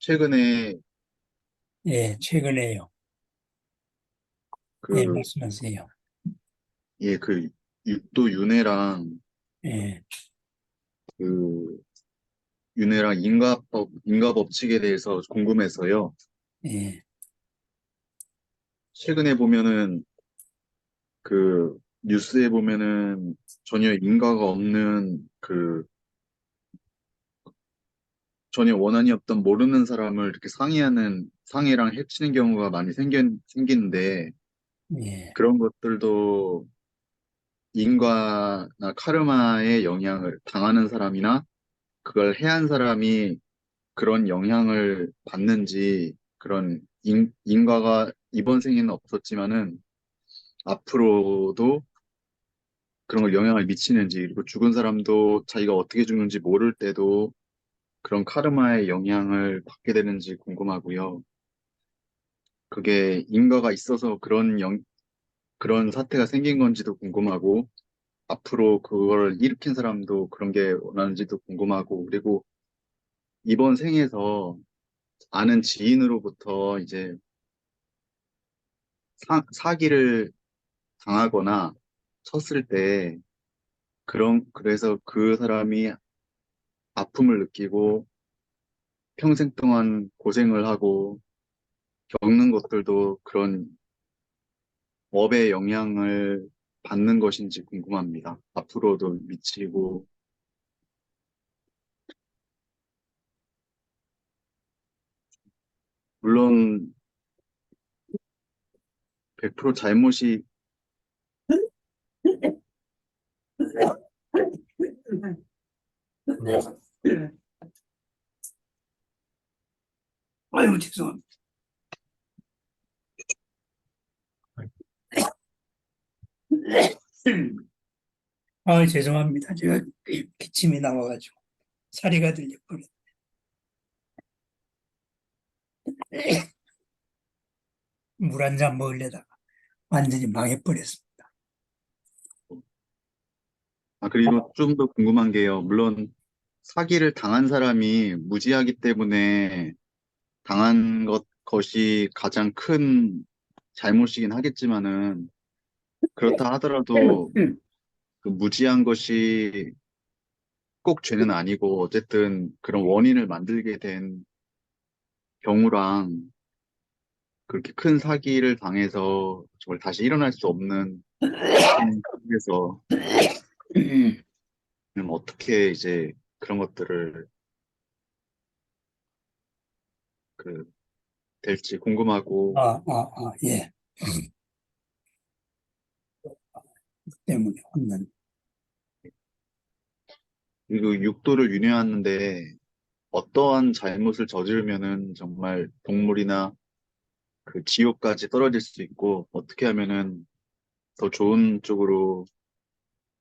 최근에 예, 최근에요. 네, 그, 말씀하세요. 예, 육도 예, 그, 윤회랑 인가 법칙에 대해서 궁금해서요. 예, 최근에 보면은 뉴스에 보면은 전혀 인가가 없는 전혀 원한이 없던 모르는 사람을 이렇게 상해랑 해치는 경우가 많이 생기는데 예, 그런 것들도 인과나 카르마의 영향을 당하는 사람이나 그걸 해한 사람이 그런 영향을 받는지 인과가 이번 생에는 없었지만은 앞으로도 그런 걸 영향을 미치는지 그리고 죽은 사람도 자기가 어떻게 죽는지 모를 때도 그런 카르마의 영향을 받게 되는지 궁금하고요. 그게 인과가 있어서 그런 사태가 생긴 건지도 궁금하고 앞으로 그걸 일으킨 사람도 그런 게 원하는지도 궁금하고 그리고 이번 생에서 아는 지인으로부터 이제 사기를 당하거나 쳤을 때 그래서 그 사람이 아픔을 느끼고 평생 동안 고생을 하고 겪는 것들도 그런 업의 영향을 받는 것인지 궁금합니다. 앞으로도 미치고 물론 100% 잘못이. 네. 아유, 죄송합니다. 아, 죄송합니다. 제가 기침이 나와가지고 사리가 들려버렸네. 물 한 잔 먹으려다가 완전히 망해버렸습니다. 그리고 좀 더 궁금한 게요. 물론 사기를 당한 사람이 무지하기 때문에 것이 가장 큰 잘못이긴 하겠지만은 그렇다 하더라도 그 무지한 것이 꼭 죄는 아니고 어쨌든 그런 원인을 만들게 된 경우랑 그렇게 큰 사기를 당해서 정말 다시 일어날 수 없는 사건 속에서 어떻게 이제 그런 것들을 그 될지 궁금하고 예. 때문에 혼난. 그리고 육도를 윤회하는데 어떠한 잘못을 저지르면은 정말 동물이나 그 지옥까지 떨어질 수 있고 어떻게 하면은 더 좋은 쪽으로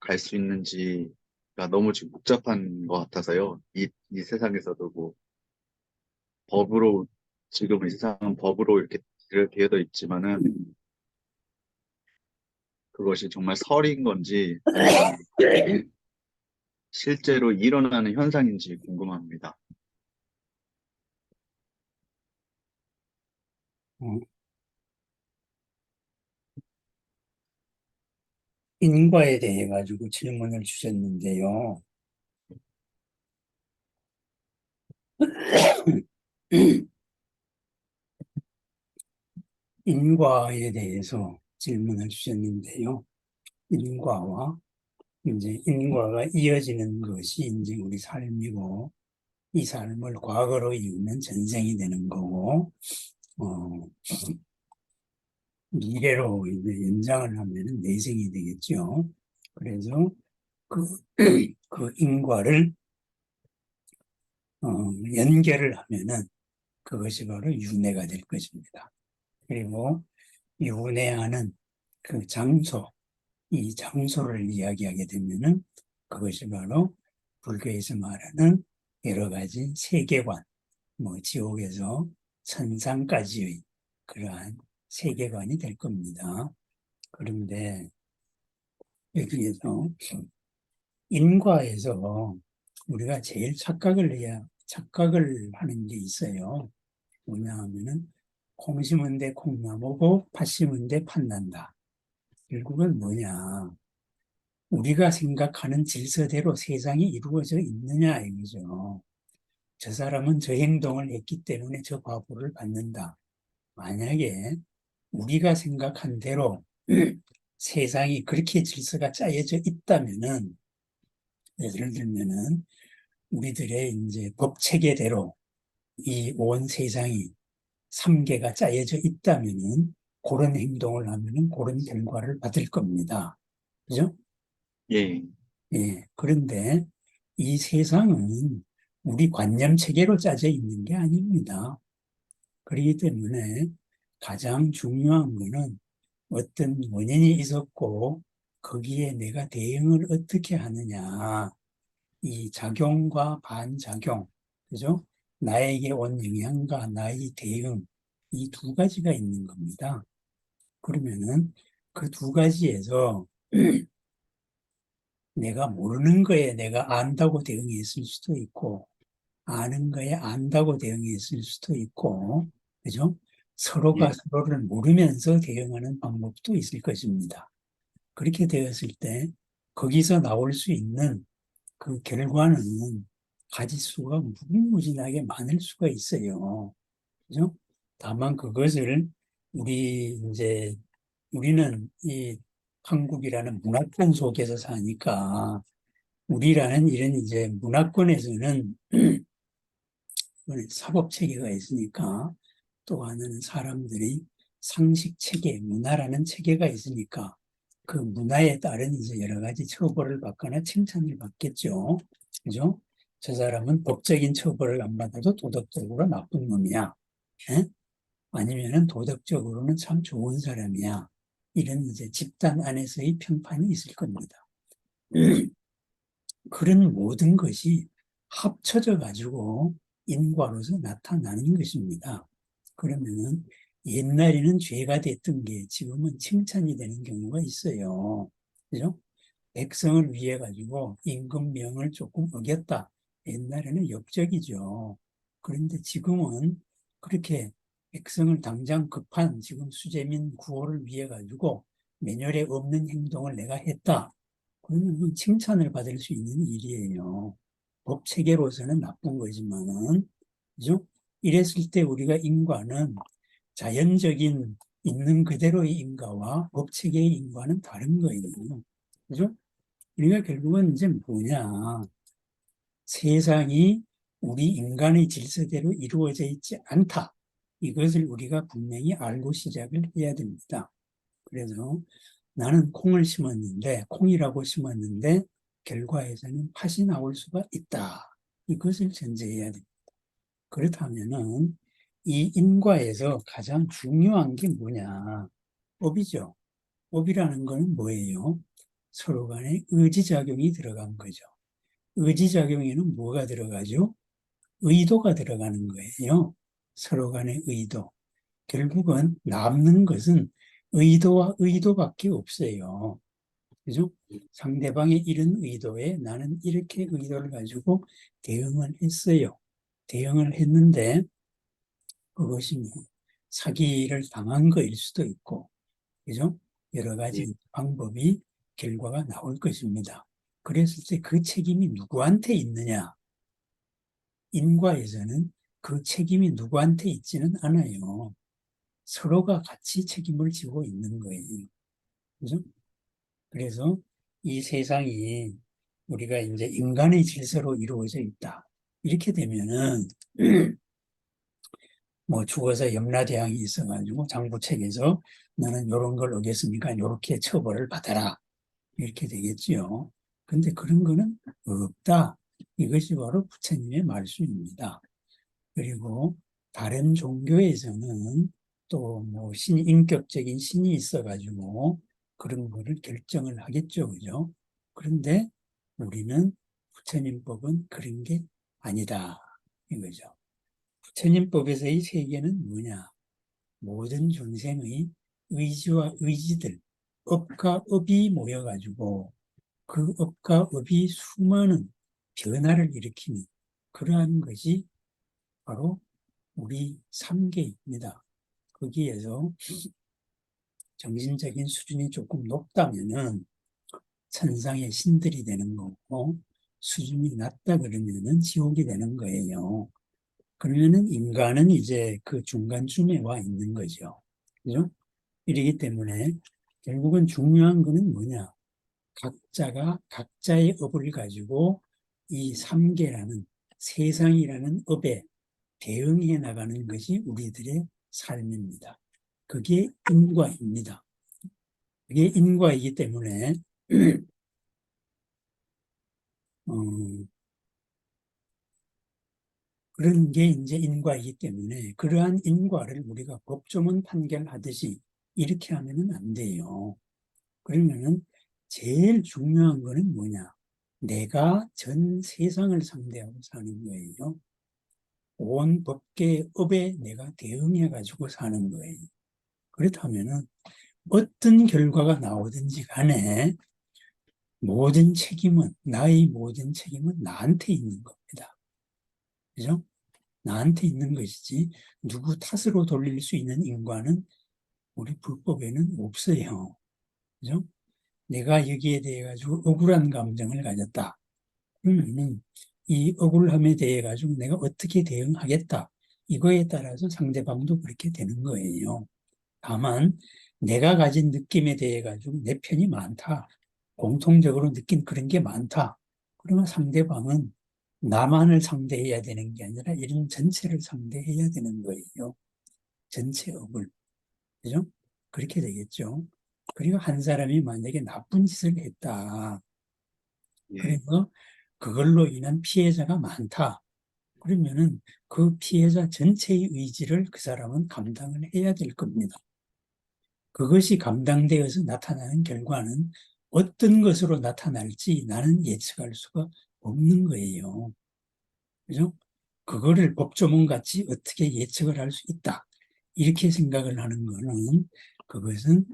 갈 수 있는지가 너무 지금 복잡한 것 같아서요. 이 세상에서도 뭐 법으로 지금 이 세상은 법으로 이렇게 되어 있지만은 그것이 정말 설인 건지 아니면 실제로 일어나는 현상인지 궁금합니다. 어, 인과에 대해 가지고 질문을 주셨는데요. 인과에 대해서 질문을 주셨는데요. 인과와 이제 인과가 이어지는 것이 이제 우리 삶이고 이 삶을 과거로 이으면 전생이 되는 거고 어, 미래로 이제 연장을 하면은 내생이 되겠죠. 그래서 그, 그 인과를 연결을 하면은 그것이 바로 윤회가 될 것입니다. 그리고 윤회하는 그 장소, 이 장소를 이야기하게 되면은 그것이 바로 불교에서 말하는 여러 가지 세계관, 뭐 지옥에서 천상까지의 그러한 세계관이 될 겁니다. 그런데 여기에서 인과에서 우리가 제일 착각을 해야 착각을 하는 게 있어요. 뭐냐 하면은 콩 심은 데 콩나무고 팥 심은 데 팥난다. 결국은 뭐냐? 우리가 생각하는 질서대로 세상이 이루어져 있느냐 이거죠. 저 사람은 저 행동을 했기 때문에 저 과보를 받는다. 만약에 우리가 생각한 대로 세상이 그렇게 질서가 짜여져 있다면은, 예를 들면은 우리들의 이제 법 체계대로 이 온 세상이 3개가 짜여져 있다면은 그런 행동을 하면은 그런 결과를 받을 겁니다. 그죠? 예, 예. 그런데 이 세상은 우리 관념 체계로 짜져 있는 게 아닙니다. 그렇기 때문에 가장 중요한 거는 어떤 원인이 있었고 거기에 내가 대응을 어떻게 하느냐. 이 작용과 반작용, 그죠? 나에게 온 영향과 나의 대응, 이 두 가지가 있는 겁니다. 그러면은 그 두 가지에서 내가 모르는 거에 내가 안다고 대응했을 수도 있고, 아는 거에 안다고 대응했을 수도 있고, 그죠? 서로가 예, 서로를 모르면서 대응하는 방법도 있을 것입니다. 그렇게 되었을 때, 거기서 나올 수 있는 그 결과는 가지수가 무궁무진하게 많을 수가 있어요. 그죠? 다만 그것을 이제 우리는 이 한국이라는 문화권 속에서 사니까 우리라는 이런 이제 문화권에서는 사법 체계가 있으니까 또 하나는 사람들이 상식 체계, 문화라는 체계가 있으니까 그 문화에 따른 이제 여러 가지 처벌을 받거나 칭찬을 받겠죠. 그죠? 저 사람은 법적인 처벌을 안 받아도 도덕적으로 나쁜 놈이야. 예? 아니면은 도덕적으로는 참 좋은 사람이야. 이런 이제 집단 안에서의 평판이 있을 겁니다. 그런 모든 것이 합쳐져 가지고 인과로서 나타나는 것입니다. 그러면은 옛날에는 죄가 됐던 게 지금은 칭찬이 되는 경우가 있어요. 그죠? 백성을 위해 가지고 임금명을 조금 어겼다. 옛날에는 역적이죠. 그런데 지금은 그렇게 백성을 당장 급한 지금 수재민 구호를 위해 가지고 매뉴얼에 없는 행동을 내가 했다. 그러면 칭찬을 받을 수 있는 일이에요. 법 체계로서는 나쁜 거지만은, 그죠? 이랬을 때 우리가 인과는 자연적인 있는 그대로의 인과와 법 체계의 인과는 다른 거예요. 그죠? 우리가 결국은 이제 뭐냐. 세상이 우리 인간의 질서대로 이루어져 있지 않다. 이것을 우리가 분명히 알고 시작을 해야 됩니다. 그래서 나는 콩을 심었는데, 콩이라고 심었는데, 결과에서는 팥이 나올 수가 있다. 이것을 전제해야 됩니다. 그렇다면은, 이 인과에서 가장 중요한 게 뭐냐? 업이죠. 업이라는 건 뭐예요? 서로 간에 의지작용이 들어간 거죠. 의지작용에는 뭐가 들어가죠? 의도가 들어가는 거예요. 서로 간의 의도. 결국은 남는 것은 의도와 의도밖에 없어요. 그죠? 상대방의 이런 의도에 나는 이렇게 의도를 가지고 대응을 했어요. 대응을 했는데 그것이 뭐 사기를 당한 거일 수도 있고, 그죠? 여러 예, 가지 방법이 결과가 나올 것입니다. 그랬을 때 그 책임이 누구한테 있느냐? 인과에서는 그 책임이 누구한테 있지는 않아요. 서로가 같이 책임을 지고 있는 거예요. 그죠? 그래서 이 세상이 우리가 이제 인간의 질서로 이루어져 있다. 이렇게 되면은 뭐 죽어서 염라대왕이 있어가지고 장부책에서 너는 이런 걸 어겼으니까 이렇게 처벌을 받아라. 이렇게 되겠지요. 근데 그런 거는 없다. 이것이 바로 부처님의 말씀입니다. 그리고 다른 종교에서는 또 뭐 인격적인 신이 있어가지고 그런 거를 결정을 하겠죠. 그죠? 그런데 우리는 부처님법은 그런 게 아니다. 이거죠. 부처님법에서의 세계는 뭐냐? 모든 중생의 의지와 의지들, 업과 업이 모여가지고 그 업과 업이 수많은 변화를 일으키는, 그러한 것이 바로 우리 삼계입니다. 거기에서 정신적인 수준이 조금 높다면은 천상의 신들이 되는 거고, 수준이 낮다 그러면은 지옥이 되는 거예요. 그러면은 인간은 이제 그 중간쯤에 와 있는 거죠. 그죠? 이러기 때문에 결국은 중요한 거는 뭐냐? 각자가 각자의 업을 가지고 이 삼계라는 세상이라는 업에 대응해 나가는 것이 우리들의 삶입니다. 그게 인과입니다. 그게 인과이기 때문에 어, 그런 게 이제 인과이기 때문에 그러한 인과를 우리가 법조문 판결하듯이 이렇게 하면은 안 돼요. 그러면은 제일 중요한 거는 뭐냐? 내가 전 세상을 상대하고 사는 거예요. 온 법계의 업에 내가 대응해 가지고 사는 거예요. 그렇다면은 어떤 결과가 나오든지 간에 모든 책임은, 나의 모든 책임은 나한테 있는 겁니다. 그죠? 나한테 있는 것이지 누구 탓으로 돌릴 수 있는 인과는 우리 불법에는 없어요. 그죠? 내가 여기에 대해 가지고 억울한 감정을 가졌다. 그러면은 이 억울함에 대해 가지고 내가 어떻게 대응하겠다. 이거에 따라서 상대방도 그렇게 되는 거예요. 다만 내가 가진 느낌에 대해 가지고 내 편이 많다. 공통적으로 느낀 그런 게 많다. 그러면 상대방은 나만을 상대해야 되는 게 아니라 이런 전체를 상대해야 되는 거예요. 전체 업을. 그죠? 그렇게 되겠죠. 그리고 한 사람이 만약에 나쁜 짓을 했다. 예, 그래서 그걸로 인한 피해자가 많다. 그러면은 그 피해자 전체의 의지를 그 사람은 감당을 해야 될 겁니다. 그것이 감당되어서 나타나는 결과는 어떤 것으로 나타날지 나는 예측할 수가 없는 거예요. 그죠? 그거를 법조문 같이 어떻게 예측을 할 수 있다. 이렇게 생각을 하는 거는 그것은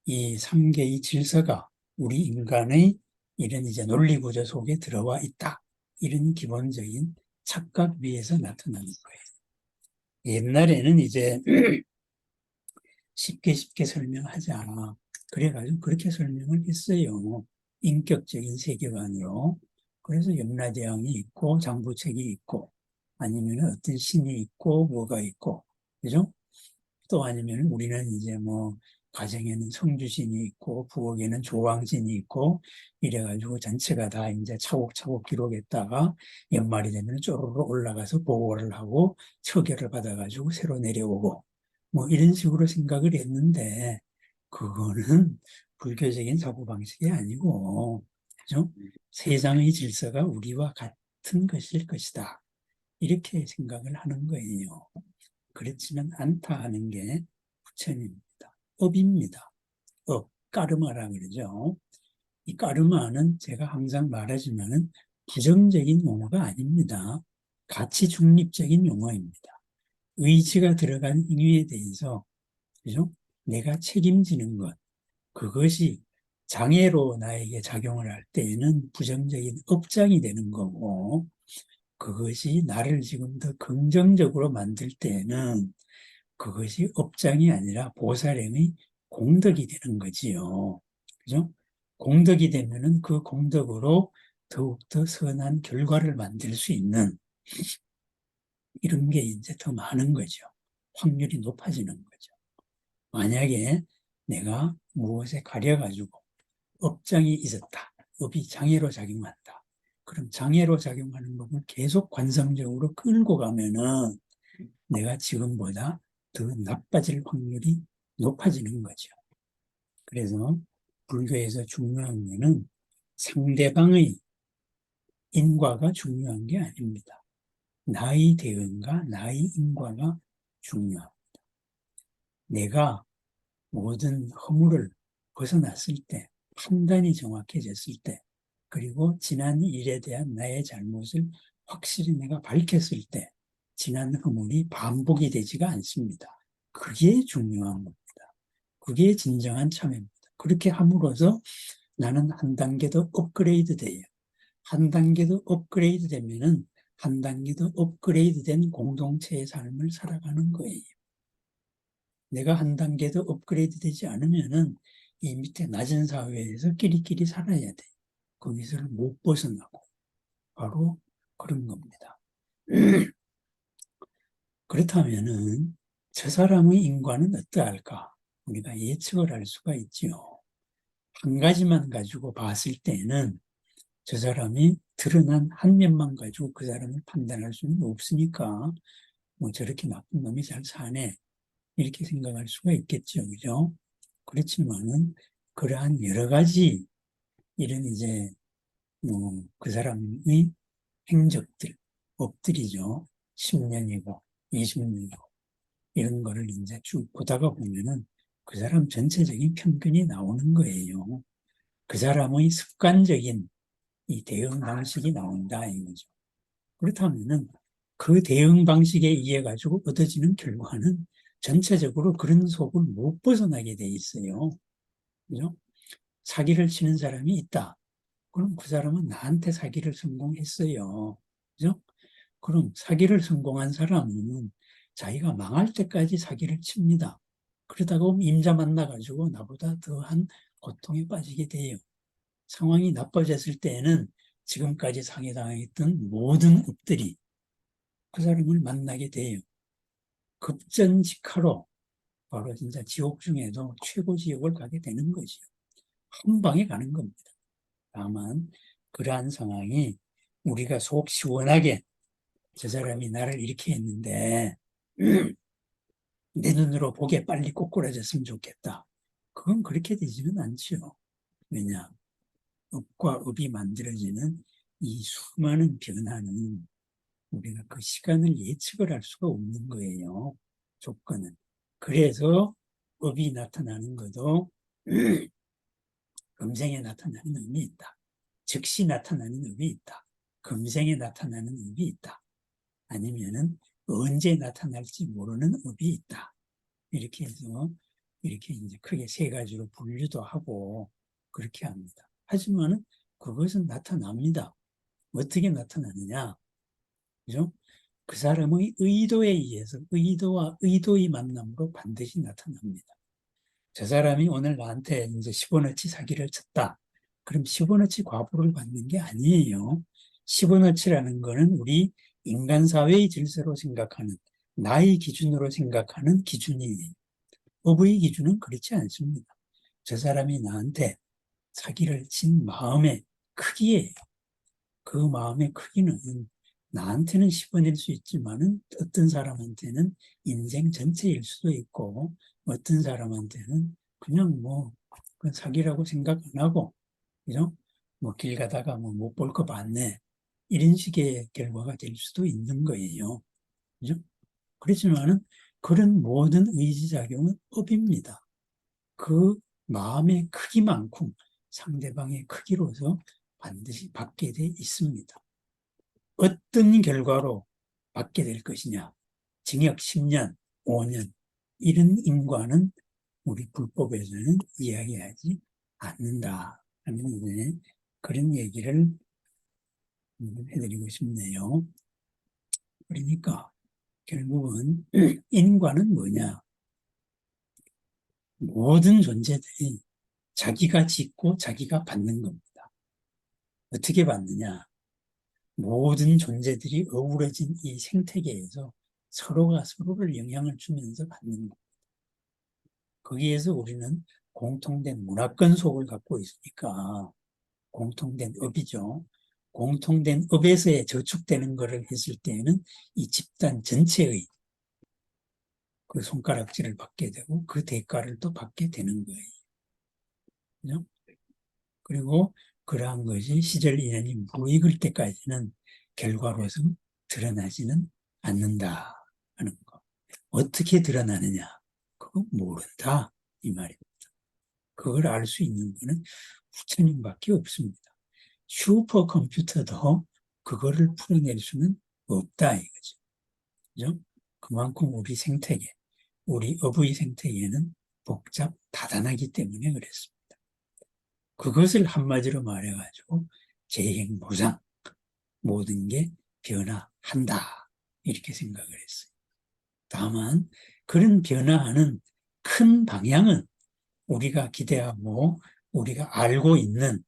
이 삼계의 질서가 우리 인간의 이런 이제 논리 구조 속에 들어와 있다. 이런 기본적인 착각 위에서 나타나는 거예요. 옛날에는 이제 쉽게 설명하자. 그래가지고 그렇게 설명을 했어요. 인격적인 세계관으로. 그래서 염라대왕이 있고 장부책이 있고 아니면 어떤 신이 있고 뭐가 있고 그죠? 또 아니면 우리는 이제 뭐 가정에는 성주신이 있고 부엌에는 조왕신이 있고 이래가지고 전체가 다 이제 차곡차곡 기록했다가 연말이 되면 쪼르르 올라가서 보고를 하고 처결을 받아가지고 새로 내려오고 뭐 이런 식으로 생각을 했는데 그거는 불교적인 사고방식이 아니고 그죠? 세상의 질서가 우리와 같은 것일 것이다. 이렇게 생각을 하는 거예요. 그렇지는 않다 하는 게 부처님입니다. 업입니다. 업, 까르마라 그러죠. 이 까르마는 제가 항상 말하지만은 부정적인 용어가 아닙니다. 가치 중립적인 용어입니다. 의지가 들어간 행위에 대해서 그죠? 내가 책임지는 것, 그것이 장애로 나에게 작용을 할 때에는 부정적인 업장이 되는 거고, 그것이 나를 지금 더 긍정적으로 만들 때에는 그것이 업장이 아니라 보살행의 공덕이 되는 거지요. 그죠? 공덕이 되면은 그 공덕으로 더욱더 선한 결과를 만들 수 있는 이런 게 이제 더 많은 거죠. 확률이 높아지는 거죠. 만약에 내가 무엇에 가려가지고 업장이 있었다. 업이 장애로 작용한다. 그럼 장애로 작용하는 법을 계속 관성적으로 끌고 가면은 내가 지금보다 더 나빠질 확률이 높아지는 거죠. 그래서 불교에서 중요한 것은 상대방의 인과가 중요한 게 아닙니다. 나의 대응과 나의 인과가 중요합니다. 내가 모든 허물을 벗어났을 때, 판단이 정확해졌을 때, 그리고 지난 일에 대한 나의 잘못을 확실히 내가 밝혔을 때, 지난 허물이 반복이 되지가 않습니다. 그게 중요한 겁니다. 그게 진정한 참회입니다. 그렇게 함으로써 나는 한 단계 더 업그레이드 돼요. 한 단계 더 업그레이드 되면은 한 단계 더 업그레이드된 공동체의 삶을 살아가는 거예요. 내가 한 단계 더 업그레이드 되지 않으면은 이 밑에 낮은 사회에서 끼리끼리 살아야 돼. 거기서 못 벗어나고. 바로 그런 겁니다. 그렇다면은 저 사람의 인과는 어떠할까? 우리가 예측을 할 수가 있지요. 한 가지만 가지고 봤을 때는 저 사람이 드러난 한 면만 가지고 그 사람을 판단할 수는 없으니까 뭐 저렇게 나쁜 놈이 잘 사네 이렇게 생각할 수가 있겠죠, 그죠? 그렇지만은 그러한 여러 가지 이런 이제 뭐 그 사람의 행적들, 업들이죠. 10년이고 20년이고 이런 거를 이제 쭉 보다가 보면은 그 사람 전체적인 평균이 나오는 거예요. 그 사람의 습관적인 이 대응 방식이 나온다 이거죠. 그렇다면은 그 대응 방식에 의해 가지고 얻어지는 결과는 전체적으로 그런 속을 못 벗어나게 돼 있어요. 그죠? 사기를 치는 사람이 있다. 그럼 그 사람은 나한테 사기를 성공했어요. 그죠? 그럼 사기를 성공한 사람은 자기가 망할 때까지 사기를 칩니다. 그러다가 임자 만나가지고 나보다 더한 고통에 빠지게 돼요. 상황이 나빠졌을 때에는 지금까지 상해당했던 모든 업들이 그 사람을 만나게 돼요. 급전직하로 바로 진짜 지옥 중에도 최고 지옥을 가게 되는 거죠. 한 방에 가는 겁니다. 다만 그러한 상황이 우리가 속 시원하게 저 사람이 나를 이렇게 했는데 내 눈으로 보게 빨리 꼬꾸라졌으면 좋겠다. 그건 그렇게 되지는 않죠. 왜냐? 업과 업이 만들어지는 이 수많은 변화는 우리가 그 시간을 예측을 할 수가 없는 거예요. 조건은. 그래서 업이 나타나는 것도 금생에 나타나는 업이 있다. 즉시 나타나는 업이 있다. 금생에 나타나는 업이 있다. 아니면은 언제 나타날지 모르는 업이 있다. 이렇게 해서 이렇게 이제 크게 세 가지로 분류도 하고 그렇게 합니다. 하지만은 그것은 나타납니다. 어떻게 나타나느냐? 그죠? 그 사람의 의도에 의해서 의도와 의도의 만남으로 반드시 나타납니다. 저 사람이 오늘 나한테 이제 10원어치 사기를 쳤다. 그럼 10원어치 과보를 받는 게 아니에요. 10원어치라는 거는 우리 인간 사회의 질서로 생각하는 나의 기준으로 생각하는 기준이에요. 법의 기준은 그렇지 않습니다. 저 사람이 나한테 사기를 친 마음의 크기예요. 그 마음의 크기는 나한테는 10원일 수 있지만은 어떤 사람한테는 인생 전체일 수도 있고 어떤 사람한테는 그냥 뭐 그건 사기라고 생각 안 하고 그죠? 뭐 길 가다가 뭐 못 볼 거 봤네 이런 식의 결과가 될 수도 있는 거예요. 그죠? 그렇지만은 그런 모든 의지작용은 업입니다. 그 마음의 크기만큼 상대방의 크기로서 반드시 받게 돼 있습니다. 어떤 결과로 받게 될 것이냐. 징역 10년, 5년 이런 인과는 우리 불법에서는 이야기하지 않는다 하는 이제 그런 얘기를 해드리고 싶네요. 그러니까 결국은 인과는 뭐냐. 모든 존재들이 자기가 짓고 자기가 받는 겁니다. 어떻게 받느냐. 모든 존재들이 어우러진 이 생태계에서 서로가 서로를 영향을 주면서 받는 겁니다. 거기에서 우리는 공통된 문화권 속을 갖고 있으니까 공통된 업이죠. 공통된 업에서의 저축되는 것을 했을 때에는 이 집단 전체의 그 손가락질을 받게 되고 그 대가를 또 받게 되는 거예요. 그죠? 그리고 그러한 것이 시절 인연이 무익을 때까지는 결과로서 드러나지는 않는다 하는 거. 어떻게 드러나느냐? 그거 모른다 이 말입니다. 그걸 알 수 있는 거는 부처님밖에 없습니다. 슈퍼컴퓨터도 그거를 풀어낼 수는 없다 이거죠. 그죠? 그만큼 우리 생태계, 우리 업의 생태계는 복잡 다단하기 때문에 그랬습니다. 그것을 한마디로 말해가지고 재행보상 모든 게 변화한다. 이렇게 생각을 했어요. 다만 그런 변화하는 큰 방향은 우리가 기대하고 우리가 알고 있는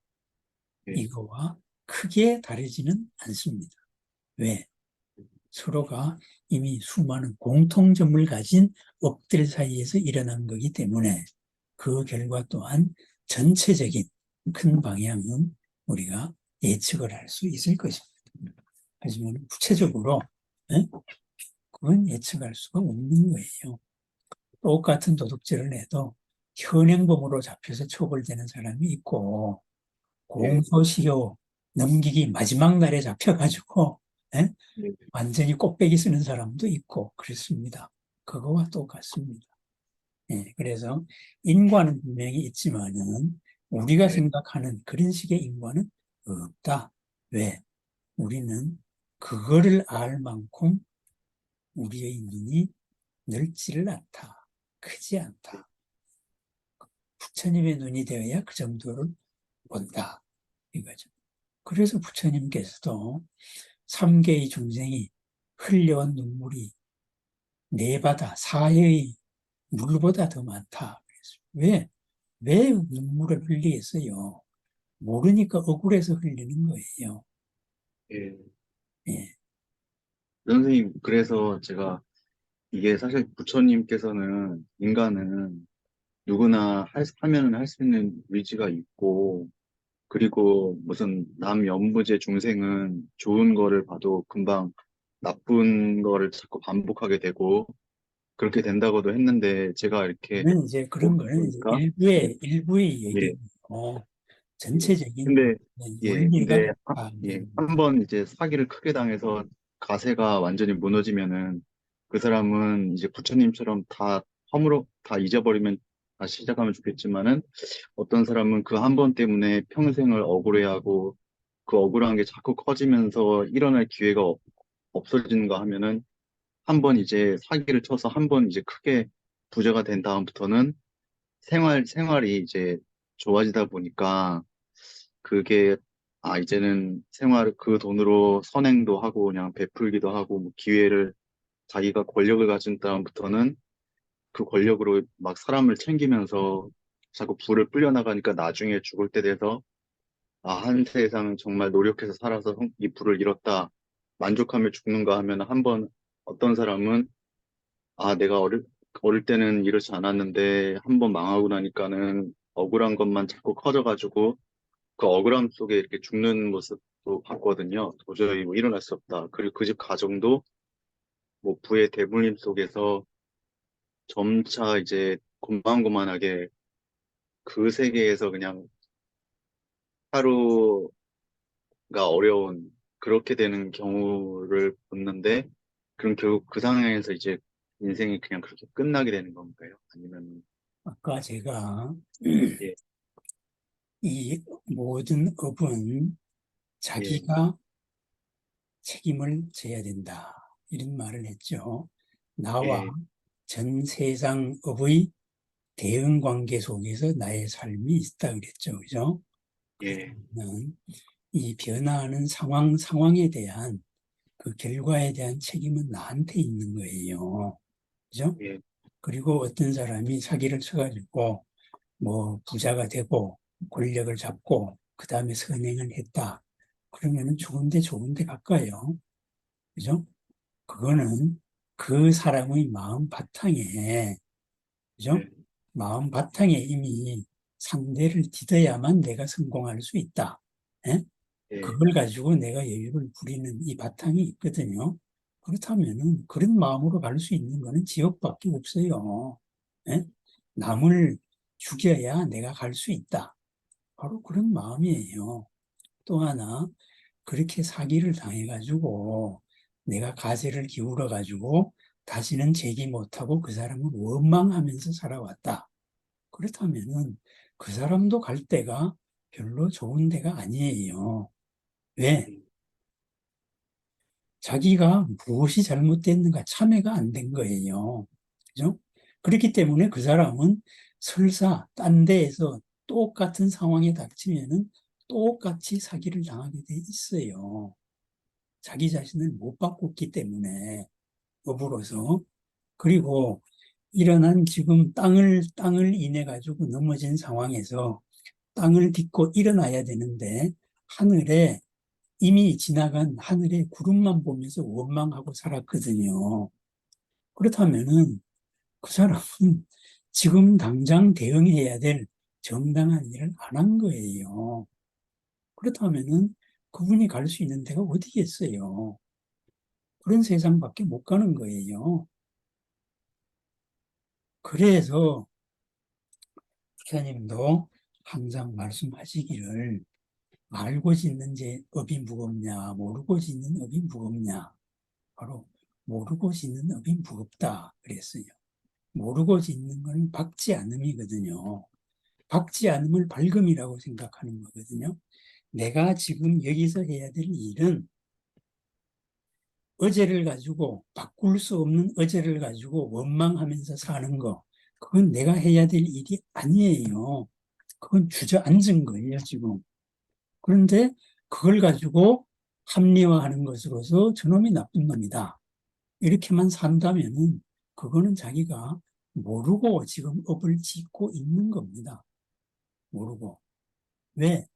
예, 이거와 크게 다르지는 않습니다. 왜? 서로가 이미 수많은 공통점을 가진 업들 사이에서 일어난 거기 때문에 그 결과 또한 전체적인 큰 방향은 우리가 예측을 할 수 있을 것입니다. 하지만 구체적으로 그건 예측할 수가 없는 거예요. 똑같은 도둑질을 해도 현행범으로 잡혀서 처벌되는 사람이 있고 예, 공소시효 넘기기 마지막 날에 잡혀가지고 예? 예, 완전히 꽃배기 쓰는 사람도 있고 그렇습니다. 그거와 똑같습니다. 예, 그래서 인과는 분명히 있지만은 우리가 예, 생각하는 그런 식의 인과는 없다. 왜? 우리는 그거를 알 만큼 우리의 눈이 넓지를 않다. 크지 않다. 부처님의 눈이 되어야 그 정도를 본다. 이거죠. 그래서 부처님께서도 삼계의 중생이 흘려온 눈물이 네 바다, 사해의 물보다 더 많다. 왜? 왜 눈물을 흘리겠어요? 모르니까 억울해서 흘리는 거예요. 예. 예. 선생님, 그래서 제가 이게 사실 부처님께서는 인간은 누구나 하면은 할 수 있는 의지가 있고, 그리고 무슨 남연부제 중생은 좋은 거를 봐도 금방 나쁜 거를 자꾸 반복하게 되고, 그렇게 된다고도 했는데, 제가 이렇게 저는 이제 그런 거는 이제 보니까, 예, 일부의 예, 얘기고, 예. 전체적인 근데, 예, 원리가 근데, 그렇다. 예, 한 번 이제 사기를 크게 당해서 가세가 완전히 무너지면은 그 사람은 이제 부처님처럼 다 허물어, 다 잊어버리면 다시 시작하면 좋겠지만은 어떤 사람은 그 한 번 때문에 평생을 억울해하고 그 억울한 게 자꾸 커지면서 일어날 기회가 없어지는가 하면은 한 번 이제 사기를 쳐서 한 번 이제 크게 부자가 된 다음부터는 생활이 이제 좋아지다 보니까 그게 이제는 그 돈으로 선행도 하고 그냥 베풀기도 하고 뭐 기회를 자기가 권력을 가진 다음부터는 그 권력으로 막 사람을 챙기면서 자꾸 부를 불려나가니까 나중에 죽을 때 돼서 한 세상은 정말 노력해서 살아서 이 부를 잃었다. 만족하며 죽는가 하면 한 번 어떤 사람은 내가 어릴 때는 이렇지 않았는데 한 번 망하고 나니까는 억울한 것만 자꾸 커져가지고 그 억울함 속에 이렇게 죽는 모습도 봤거든요. 도저히 뭐 일어날 수 없다. 그리고 그 집 가정도 뭐 부의 대물림 속에서 점차 이제 고만고만하게 그 세계에서 그냥 하루가 어려운 그렇게 되는 경우를 봤는데 그럼 결국 그 상황에서 이제 인생이 그냥 그렇게 끝나게 되는 건가요? 아니면 아까 제가 예, 이 모든 업은 예, 자기가 책임을 져야 된다. 이런 말을 했죠. 나와 예, 전 세상 업의 대응 관계 속에서 나의 삶이 있다 그랬죠. 그죠? 예, 그러면 이 변화하는 상황에 대한 그 결과에 대한 책임은 나한테 있는 거예요. 그죠? 예, 그리고 어떤 사람이 사기를 쳐가지고 뭐 부자가 되고 권력을 잡고 그 다음에 선행을 했다. 그러면은 좋은데 가까요. 그죠? 그거는 그 사람의 마음 바탕에, 그죠? 예, 마음 바탕에 이미 상대를 디뎌야만 내가 성공할 수 있다. 예? 예, 그걸 가지고 내가 여유를 부리는 이 바탕이 있거든요. 그렇다면은 그런 마음으로 갈 수 있는 거는 지옥밖에 없어요. 예? 남을 죽여야 내가 갈 수 있다. 바로 그런 마음이에요. 또 하나, 그렇게 사기를 당해가지고 내가 가세를 기울여가지고 다시는 재기 못하고 그 사람을 원망하면서 살아왔다. 그렇다면은 그 사람도 갈 데가 별로 좋은 데가 아니에요. 왜? 자기가 무엇이 잘못됐는가 참회가 안 된 거예요. 그죠? 그렇기 때문에 그 사람은 설사 딴 데에서 똑같은 상황에 닥치면은 똑같이 사기를 당하게 돼 있어요. 자기 자신을 못 바꿨기 때문에 업으로서. 그리고 일어난 지금 땅을 인해 가지고 넘어진 상황에서 땅을 딛고 일어나야 되는데 하늘에 이미 지나간 하늘의 구름만 보면서 원망하고 살았거든요. 그렇다면은 그 사람은 지금 당장 대응해야 될 정당한 일을 안 한 거예요. 그렇다면은 그분이 갈 수 있는 데가 어디겠어요? 그런 세상밖에 못 가는 거예요. 그래서 부처님도 항상 말씀하시기를 알고 짓는 제 업이 무겁냐, 모르고 짓는 업이 무겁냐. 바로 모르고 짓는 업이 무겁다 그랬어요. 모르고 짓는 건 박지 않음이거든요. 박지 않음을 밝음이라고 생각하는 거거든요. 내가 지금 여기서 해야 될 일은 어제를 가지고 바꿀 수 없는 어제를 가지고 원망하면서 사는 거. 그건 내가 해야 될 일이 아니에요. 그건 주저앉은 거예요, 지금. 그런데 그걸 가지고 합리화하는 것으로서 저놈이 나쁜 놈이다. 이렇게만 산다면은 그거는 자기가 모르고 지금 업을 짓고 있는 겁니다. 모르고. 왜?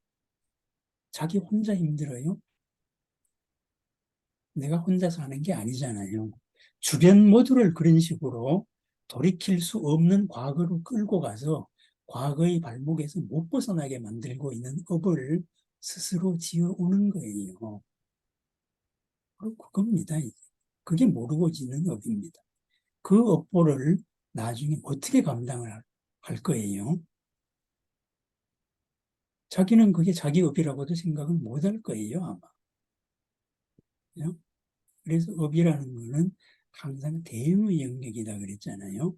자기 혼자 힘들어요? 내가 혼자 사는 게 아니잖아요. 주변 모두를 그런 식으로 돌이킬 수 없는 과거로 끌고 가서 과거의 발목에서 못 벗어나게 만들고 있는 업을 스스로 지어오는 거예요. 바로 그겁니다. 그게 모르고 짓는 업입니다. 그 업보를 나중에 어떻게 감당을 할 거예요? 자기는 그게 자기 업이라고도 생각을 못 할 거예요, 아마. 그래서 업이라는 거는 항상 대응의 영역이다 그랬잖아요.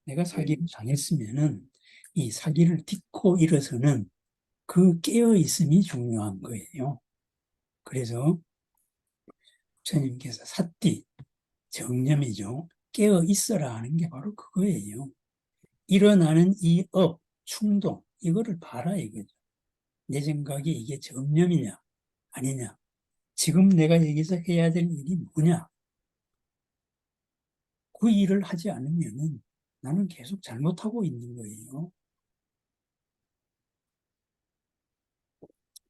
내가 예, 사기를 당했으면은 이 사기를 딛고 일어서는 그 깨어 있음이 중요한 거예요. 그래서 부처님께서 사띠, 정념이죠. 깨어 있어라 하는 게 바로 그거예요. 일어나는 이 업, 충동, 이거를 봐라 이거죠. 내 생각에 이게 정념이냐, 아니냐. 지금 내가 여기서 해야 될 일이 뭐냐. 그 일을 하지 않으면은 나는 계속 잘못하고 있는 거예요.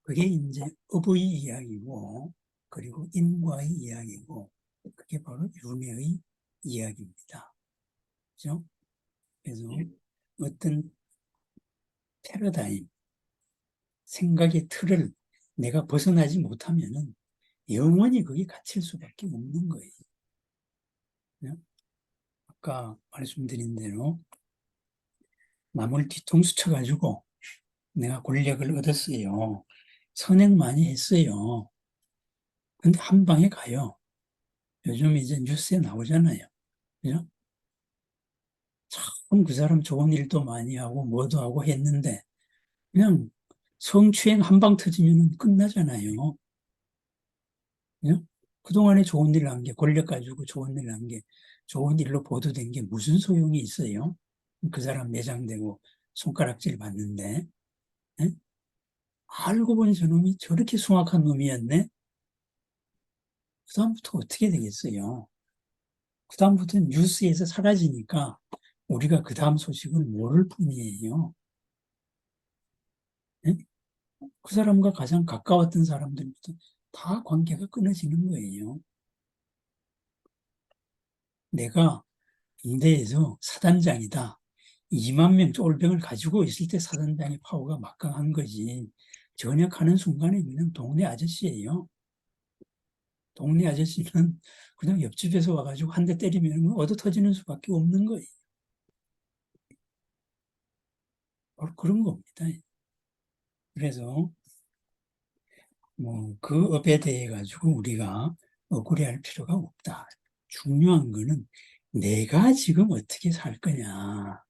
그게 이제 업의 이야기고, 그리고 인과의 이야기고, 그게 바로 윤회의 이야기입니다. 그죠? 그래서 예, 어떤 패러다임, 생각의 틀을 내가 벗어나지 못하면은 영원히 거기 갇힐 수밖에 없는 거예요. 그죠? 아까 말씀드린 대로 남을 뒤통수 쳐가지고 내가 권력을 얻었어요. 선행 많이 했어요. 근데 한 방에 가요. 요즘 이제 뉴스에 나오잖아요. 그죠? 참 그 사람 좋은 일도 많이 하고 뭐도 하고 했는데 그냥 성추행 한 방 터지면 끝나잖아요. 그죠? 그동안에 좋은 일을 한 게, 권력 가지고 좋은 일을 한 게, 좋은 일로 보도된 게 무슨 소용이 있어요? 그 사람 매장되고 손가락질 받는데, 예? 알고 보니 저놈이 저렇게 숭악한 놈이었네? 그다음부터 어떻게 되겠어요? 그다음부터는 뉴스에서 사라지니까 우리가 그 다음 소식을 모를 뿐이에요. 예? 그 사람과 가장 가까웠던 사람들부터 다 관계가 끊어지는 거예요. 내가 군대에서 사단장이다. 2만 명 쫄병을 가지고 있을 때 사단장의 파워가 막강한 거지. 전역하는 순간에 그냥 동네 아저씨예요. 동네 아저씨는 그냥 옆집에서 와가지고 한 대 때리면 얻어 터지는 수밖에 없는 거예요. 바로 그런 겁니다. 그래서 뭐 그 업에 대해 가지고 우리가 억울해할 필요가 없다. 중요한 거는 내가 지금 어떻게 살 거냐.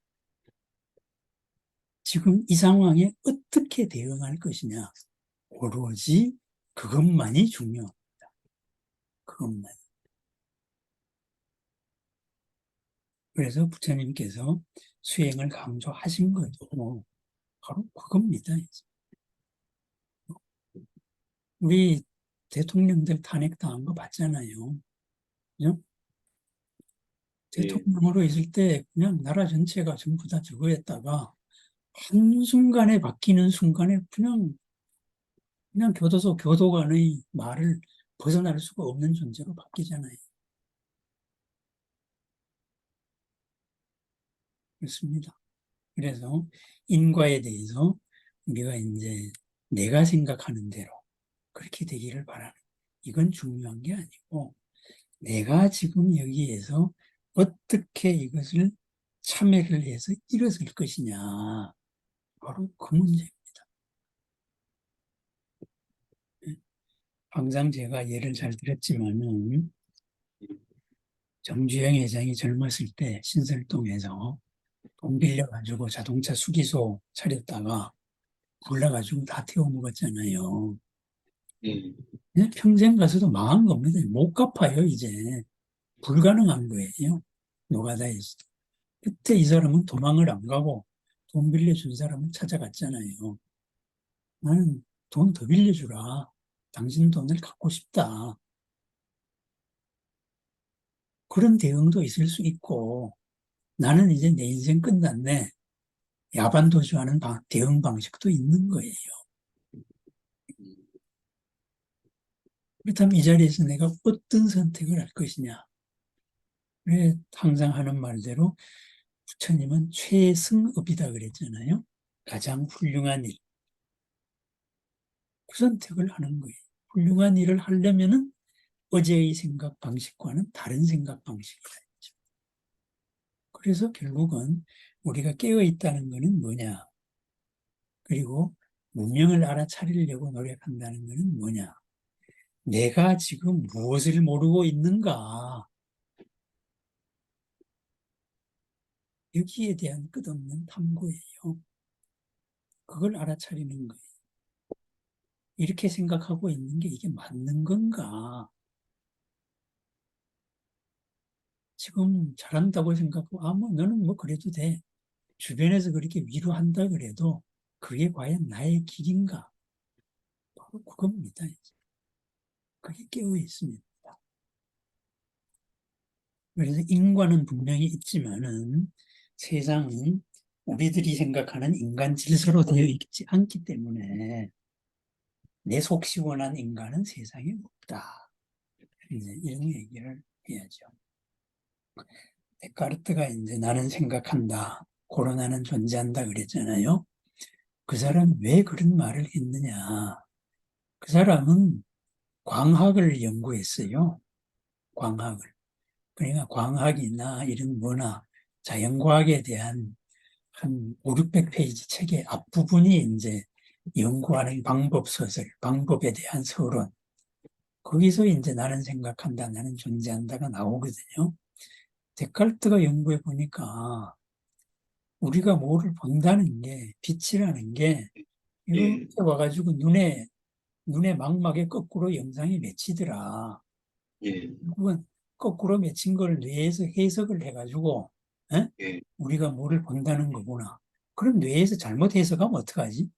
지금 이 상황에 어떻게 대응할 것이냐. 오로지 그것만이 중요합니다. 그것만. 그래서 부처님께서 수행을 강조하신 것도 바로 그겁니다. 우리 대통령들 탄핵당한 거 봤잖아요. 그죠? 예, 대통령으로 있을 때 그냥 나라 전체가 전부 다 저거였다가 한순간에 바뀌는 순간에 그냥 교도소 교도관의 말을 벗어날 수가 없는 존재로 바뀌잖아요. 그렇습니다. 그래서 인과에 대해서 우리가 이제 내가 생각하는 대로 그렇게 되기를 바라는, 이건 중요한 게 아니고 내가 지금 여기에서 어떻게 이것을 참여를 해서 일어설 것이냐, 바로 그 문제입니다. 항상 제가 예를 잘 들었지만은 정주영 회장이 젊었을 때 신설동에서 돈 빌려가지고 자동차 수기소 차렸다가 불나가지고 다 태워 먹었잖아요. 예, 그냥 평생 가서도 망한 겁니다. 못 갚아요, 이제. 불가능한 거예요. 노가다에서. 그때 이 사람은 도망을 안 가고 돈 빌려준 사람을 찾아갔잖아요. 나는 돈 더 빌려주라. 당신 돈을 갖고 싶다. 그런 대응도 있을 수 있고, 나는 이제 내 인생 끝났네. 야반도주하는 대응 방식도 있는 거예요. 그렇다면 이 자리에서 내가 어떤 선택을 할 것이냐. 왜 항상 하는 말대로 부처님은 최승업이다 그랬잖아요. 가장 훌륭한 일. 그 선택을 하는 거예요. 훌륭한 일을 하려면은 어제의 생각 방식과는 다른 생각 방식이다. 그래서 결국은 우리가 깨어 있다는 것은 뭐냐? 그리고 문명을 알아차리려고 노력한다는 것은 뭐냐? 내가 지금 무엇을 모르고 있는가? 여기에 대한 끝없는 탐구예요. 그걸 알아차리는 거예요. 이렇게 생각하고 있는 게 이게 맞는 건가? 지금 잘한다고 생각하고, 뭐, 너는 뭐 그래도 돼. 주변에서 그렇게 위로한다 그래도 그게 과연 나의 길인가? 바로 그겁니다. 이제. 그게 깨어 있습니다. 그래서 인과는 분명히 있지만은 세상은 우리들이 생각하는 인간 질서로 되어 있지 않기 때문에 내 속 시원한 인간은 세상에 없다. 이제 이런 얘기를 해야죠. 데카르트가 이제 나는 생각한다. 코로나는 존재한다 그랬잖아요. 그 사람 왜 그런 말을 했느냐. 그 사람은 광학을 연구했어요. 광학을. 그러니까 광학이나 이런 뭐나 자연과학에 대한 한 5, 600페이지 책의 앞부분이 이제 연구하는 방법 서술, 방법에 대한 서론. 거기서 이제 나는 생각한다, 나는 존재한다가 나오거든요. 데카르트가 연구해 보니까 우리가 뭐를 본다는 게, 빛이라는 게 이렇게 예, 와가지고 눈에 망막에 거꾸로 영상이 맺히더라. 예, 결국은 거꾸로 맺힌 걸 뇌에서 해석을 해가지고 에? 예, 우리가 뭐를 본다는 거구나. 그럼 뇌에서 잘못 해석하면 어떡하지?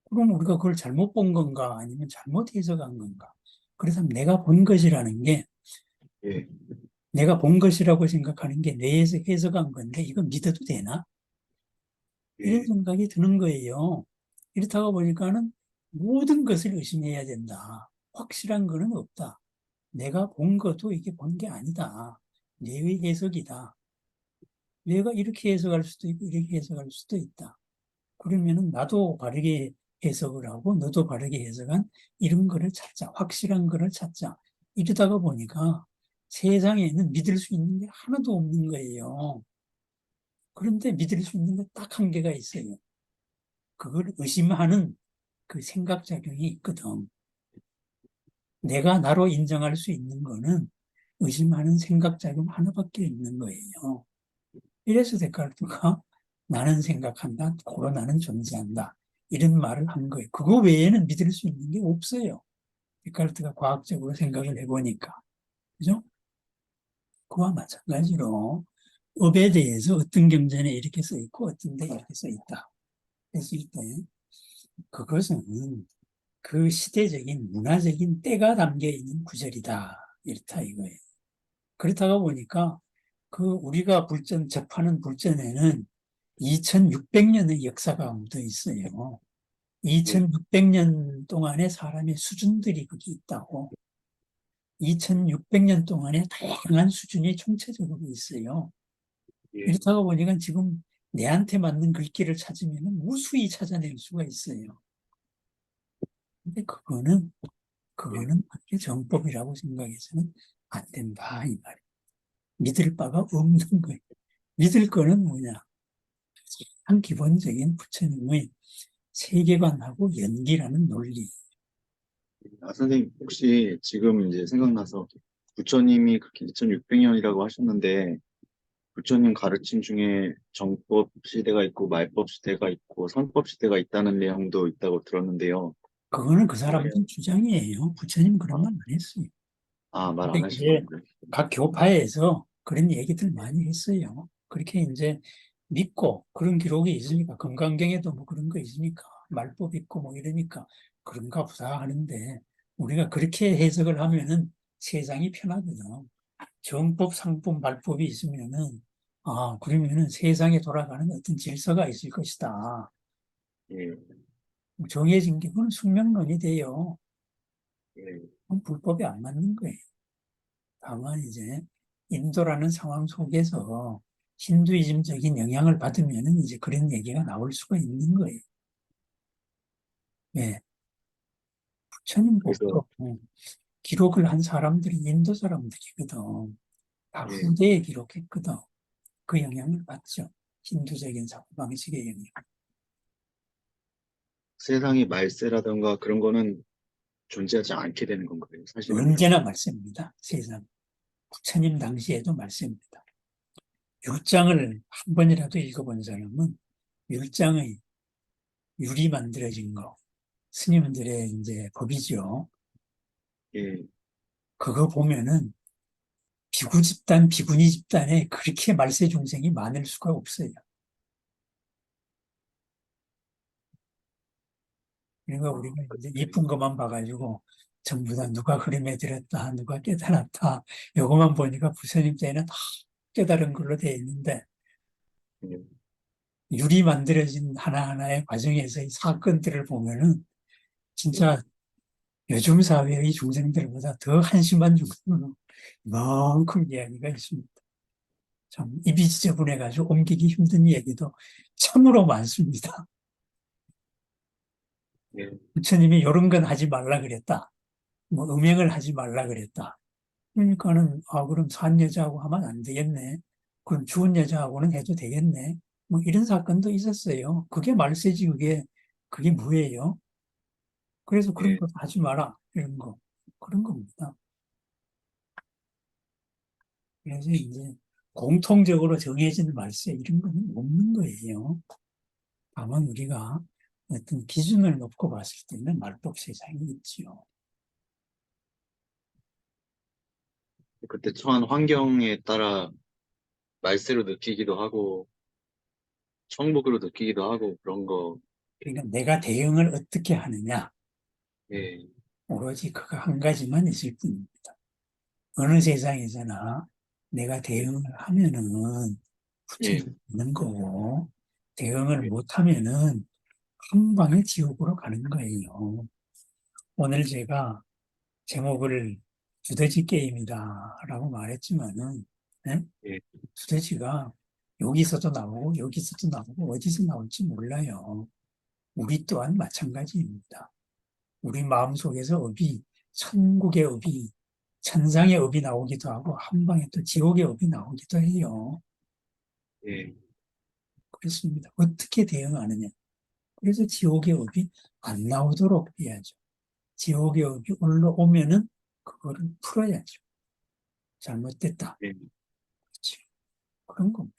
그럼 우리가 그걸 잘못 본 건가 아니면 잘못 해석한 건가? 그래서 내가 본 것이라는 게 예, 내가 본 것이라고 생각하는 게 뇌에서 해석한 건데 이거 믿어도 되나? 이런 예, 생각이 드는 거예요. 이렇다가 보니까는 모든 것을 의심해야 된다. 확실한 거는 없다. 내가 본 것도 이게 본 게 아니다. 뇌의 해석이다. 뇌가 이렇게 해석할 수도 있고 이렇게 해석할 수도 있다. 그러면은 나도 바르게 해석을 하고 너도 바르게 해석한 이런 거를 찾자. 확실한 거를 찾자. 이러다가 보니까 세상에는 믿을 수 있는 게 하나도 없는 거예요. 그런데 믿을 수 있는 게 딱 한 개가 있어요. 그걸 의심하는 그 생각작용이 있거든. 내가 나로 인정할 수 있는 거는 의심하는 생각작용 하나밖에 없는 거예요. 이래서 데카르트가 나는 생각한다, 코로나는 존재한다. 이런 말을 한 거예요. 그거 외에는 믿을 수 있는 게 없어요. 데카르트가 과학적으로 생각을 해보니까. 그죠? 그와 마찬가지로 업에 대해서 어떤 경전에 이렇게 써 있고 어떤 데 이렇게 써 있다. 했을 때 그것은 그 시대적인 문화적인 때가 담겨 있는 구절이다. 이렇다 이거예요. 그렇다가 보니까 그 우리가 접하는 불전에는 2600년의 역사가 묻어 있어요. 예, 2600년 동안의 사람의 수준들이 거기 있다고. 2600년 동안에 다양한 수준이 총체적으로 있어요. 예, 이렇다가 보니까 지금 내한테 맞는 글귀를 찾으면 무수히 찾아낼 수가 있어요. 근데 예. 그거는 그렇게 정법이라고 생각해서는 안 된다, 이 말이에요. 믿을 바가 없는 거예요. 믿을 거는 뭐냐? 한 기본적인 부처님의 세계관하고 연기라는 논리. 아, 선생님, 혹시 지금 이제 생각나서 부처님이 그렇게 2600년이라고 하셨는데, 부처님 가르침 중에 정법 시대가 있고, 말법 시대가 있고, 선법 시대가 있다는 내용도 있다고 들었는데요. 그거는 그 사람들 그러면, 주장이에요. 부처님 그런 아, 말 안 했어요. 말 근데 안 이제 하시는군요. 각 교파에서 그런 얘기들 많이 했어요. 그렇게 이제 믿고 그런 기록이 있으니까 금강경에도 뭐 그런 거 있으니까 말법 있고 뭐 이러니까 그런가 보다 하는데 우리가 그렇게 해석을 하면은 세상이 편하거든. 정법, 상법, 말법이 있으면은 그러면은 세상에 돌아가는 어떤 질서가 있을 것이다. 예, 정해진 게 그건 숙명론이 돼요. 예, 그건 불법이 안 맞는 거예요. 다만 이제 인도라는 상황 속에서 힌두이즘적인 영향을 받으면은 이제 그런 얘기가 나올 수가 있는 거예요. 예, 부처님 그래서, 법도 기록을 한 사람들이 인도 사람들이거든. 다 예, 후대에 기록했거든. 그 영향을 받죠. 힌두적인 사고방식의 영향. 세상의 말세라던가 그런 거는 존재하지 않게 되는 건가요? 사실은? 언제나 말씀입니다. 세상. 부처님 당시에도 말씀입니다. 율장을 한 번이라도 읽어본 사람은 율장의 율이 만들어진 거, 스님들의 이제 법이죠. 예, 그거 보면은 비구 집단, 비구니 집단에 그렇게 말세 중생이 많을 수가 없어요. 그러니까 우리가 이제 이쁜 것만 봐가지고 전부 다 누가 흐름에 들었다, 누가 깨달았다, 요것만 보니까 부처님 때는 다 깨달은 걸로 되어 있는데 예, 율이 만들어진 하나하나의 과정에서의 사건들을 보면은 예, 진짜 요즘 사회의 중생들보다 더 한심한 중생은 이만큼 이야기가 있습니다. 참 입이 지저분해가지고 옮기기 힘든 얘기도 참으로 많습니다. 예, 부처님이 이런 건 하지 말라 그랬다. 뭐 음행을 하지 말라 그랬다. 그러니까는 그럼 산 여자하고 하면 안 되겠네. 그럼 죽은 여자하고는 해도 되겠네. 뭐 이런 사건도 있었어요. 그게 말세지 그게 뭐예요? 그래서 그런 예, 거 하지 마라. 이런 거. 그런 겁니다. 그래서 이제 공통적으로 정해진 말세 이런 거는 없는 거예요. 다만 우리가 어떤 기준을 놓고 봤을 때는 말법 세상이 있지요. 그때 처한 환경에 따라 말세로 느끼기도 하고, 천국으로 느끼기도 하고, 그런 거, 그러니까 내가 대응을 어떻게 하느냐, 예, 오로지 그거 한 가지만 있을 뿐입니다. 어느 세상에서나 내가 대응을 하면은 예, 부처님 있는 거고, 대응을 예, 못하면은 한 방에 지옥으로 가는 거예요. 오늘 제가 제목을 두더지 게임이다라고 말했지만은, 예? 예, 두더지가 여기서도 나오고 여기서도 나오고 어디서 나올지 몰라요. 우리 또한 마찬가지입니다. 우리 마음속에서 천국의 업이, 천상의 업이 나오기도 하고 한 방에 또 지옥의 업이 나오기도 해요. 예, 그렇습니다. 어떻게 대응하느냐. 그래서 지옥의 업이 안 나오도록 해야죠. 지옥의 업이 올라오면은 그거를 풀어야죠. 잘못됐다. 예. 그렇지. 그런 겁니다.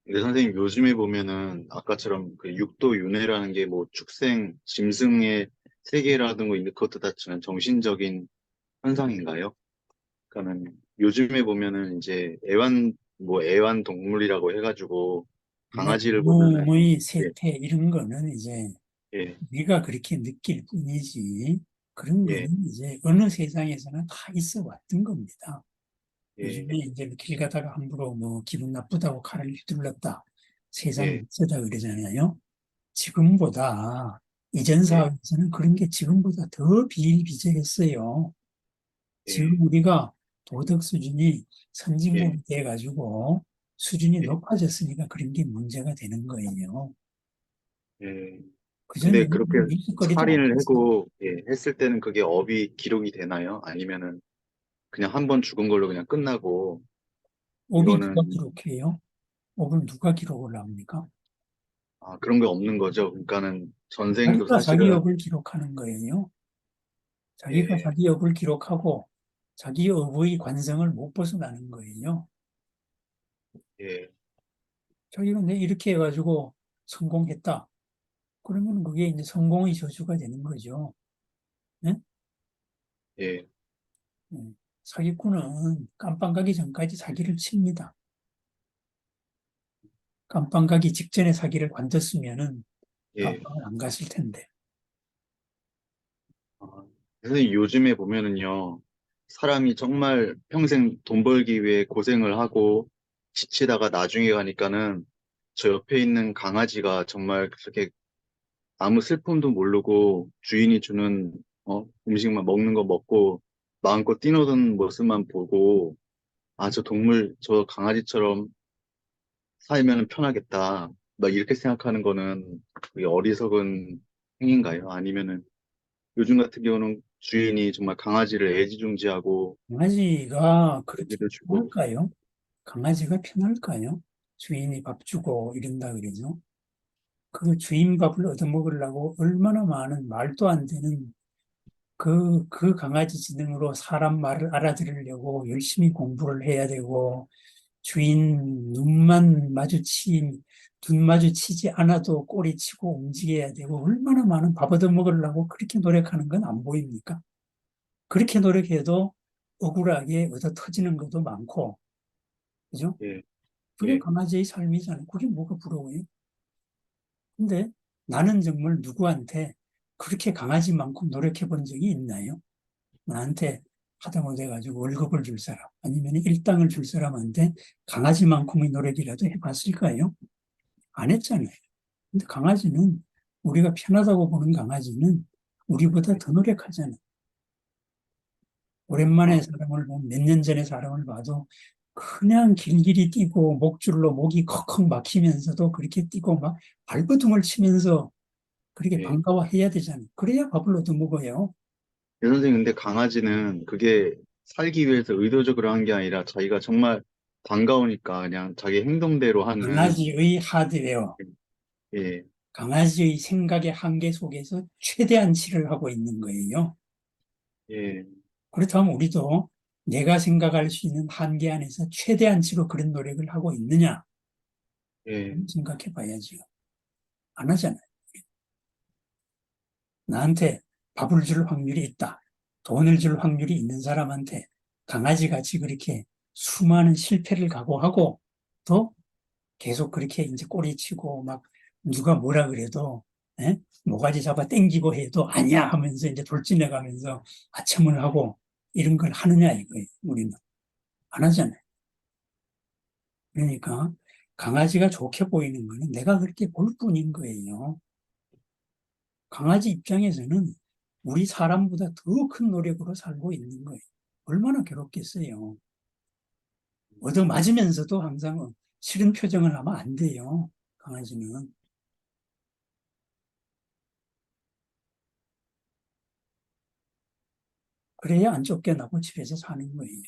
근데 선생님 요즘에 보면은 아까처럼 그 육도윤회라는 게 뭐 축생, 짐승의 세계라든가 그것도 다 지금 정신적인 현상인가요? 그러니까는 요즘에 보면은 이제 애완동물이라고 해가지고 근데 강아지를 보면은 몸의 예, 세태 이런 거는 이제 예, 우리가 그렇게 느낄 뿐이지 그런 예, 거는 이제 어느 세상에서나 다 있어 왔던 겁니다. 예, 요즘에 이제 길 가다가 함부로 뭐 기분 나쁘다고 칼을 휘둘렀다. 세상이 예, 어쩌다 그러잖아요. 지금보다 이전 예, 사회에서는 그런 게 지금보다 더 비일비재했어요. 지금 예, 우리가 도덕 수준이 예, 선진국이 돼가지고 수준이 예, 높아졌으니까 그런 게 문제가 되는 거예요. 예. 근데 그전에는 그렇게 일거리도 살인을 없었어. 하고, 예, 했을 때는 그게 업이 기록이 되나요? 아니면은 그냥 한 번 죽은 걸로 그냥 끝나고, 업이 누가 이거는, 기록해요? 업을 누가 기록을 합니까? 아, 그런 게 없는 거죠. 그러니까는 전생도 자기가 자기 사실은, 업을 기록하는 거예요. 자기가 예, 자기 업을 기록하고 자기 업의 관성을 못 벗어나는 거예요. 예, 자기가 내 이렇게 해가지고 성공했다. 그러면 그게 이제 성공의 저주가 되는 거죠. 네? 예, 사기꾼은 깜빵 가기 전까지 사기를 칩니다. 깜빵 가기 직전에 사기를 관뒀으면은 예. 깜빵을 안 갔을 텐데. 아, 선생님 요즘에 보면은요, 사람이 정말 평생 돈 벌기 위해 고생을 하고 지치다가 나중에 가니까는 저 옆에 있는 강아지가 정말 그렇게 아무 슬픔도 모르고 주인이 주는 음식만 먹는 거 먹고 마음껏 뛰노는 모습만 보고 아, 저 동물, 저 강아지처럼 살면 편하겠다. 막 이렇게 생각하는 거는 그게 어리석은 행위인가요? 아니면은 요즘 같은 경우는 주인이 정말 강아지를 애지중지하고 강아지가 그렇게 먹이를 주고 편할까요? 강아지가 편할까요? 주인이 밥 주고 이런다 그러죠. 그 주인 밥을 얻어먹으려고 얼마나 많은 말도 안 되는 그 강아지 지능으로 사람 말을 알아들으려고 열심히 공부를 해야 되고, 주인 눈 마주치지 않아도 꼬리치고 움직여야 되고, 얼마나 많은 밥 얻어먹으려고 그렇게 노력하는 건 안 보입니까? 그렇게 노력해도 억울하게 얻어 터지는 것도 많고, 그죠? 예, 그게 예, 강아지의 삶이잖아요. 그게 뭐가 부러워요? 근데 나는 정말 누구한테 그렇게 강아지만큼 노력해 본 적이 있나요? 나한테 하다못해 가지고 월급을 줄 사람 아니면 일당을 줄 사람한테 강아지만큼의 노력이라도 해봤을까요? 안 했잖아요. 근데 강아지는 우리가 편하다고 보는 강아지는 우리보다 더 노력하잖아요. 오랜만에 아, 사람을 보면 몇 년 전에 사람을 봐도 그냥 길길이 뛰고 목줄로 목이 컥컥 막히면서도 그렇게 뛰고 막 발버둥을 치면서 그렇게 예. 반가워해야 되잖아요. 그래야 밥을 얻어먹어요. 예, 선생님, 근데 강아지는 그게 살기 위해서 의도적으로 한 게 아니라 자기가 정말 반가우니까 그냥 자기 행동대로 하는, 강아지의 하드웨어, 예, 강아지의 생각의 한계 속에서 최대한치를 하고 있는 거예요. 예, 그렇다면 우리도 내가 생각할 수 있는 한계 안에서 최대한치로 그런 노력을 하고 있느냐? 예, 생각해 봐야지요. 안 하잖아요. 나한테 밥을 줄 확률이 있다. 돈을 줄 확률이 있는 사람한테 강아지 같이 그렇게 수많은 실패를 각오하고 또 계속 그렇게 이제 꼬리치고 막 누가 뭐라 그래도 에? 모가지 잡아 당기고 해도 아니야 하면서 이제 돌진해 가면서 아첨을 하고 이런 걸 하느냐 이거예요. 우리는 안 하잖아요. 그러니까 강아지가 좋게 보이는 거는 내가 그렇게 볼 뿐인 거예요. 강아지 입장에서는 우리 사람보다 더 큰 노력으로 살고 있는 거예요. 얼마나 괴롭겠어요. 얻어 맞으면서도 항상 싫은 표정을 하면 안 돼요. 강아지는. 그래야 안 쫓겨나고 집에서 사는 거예요.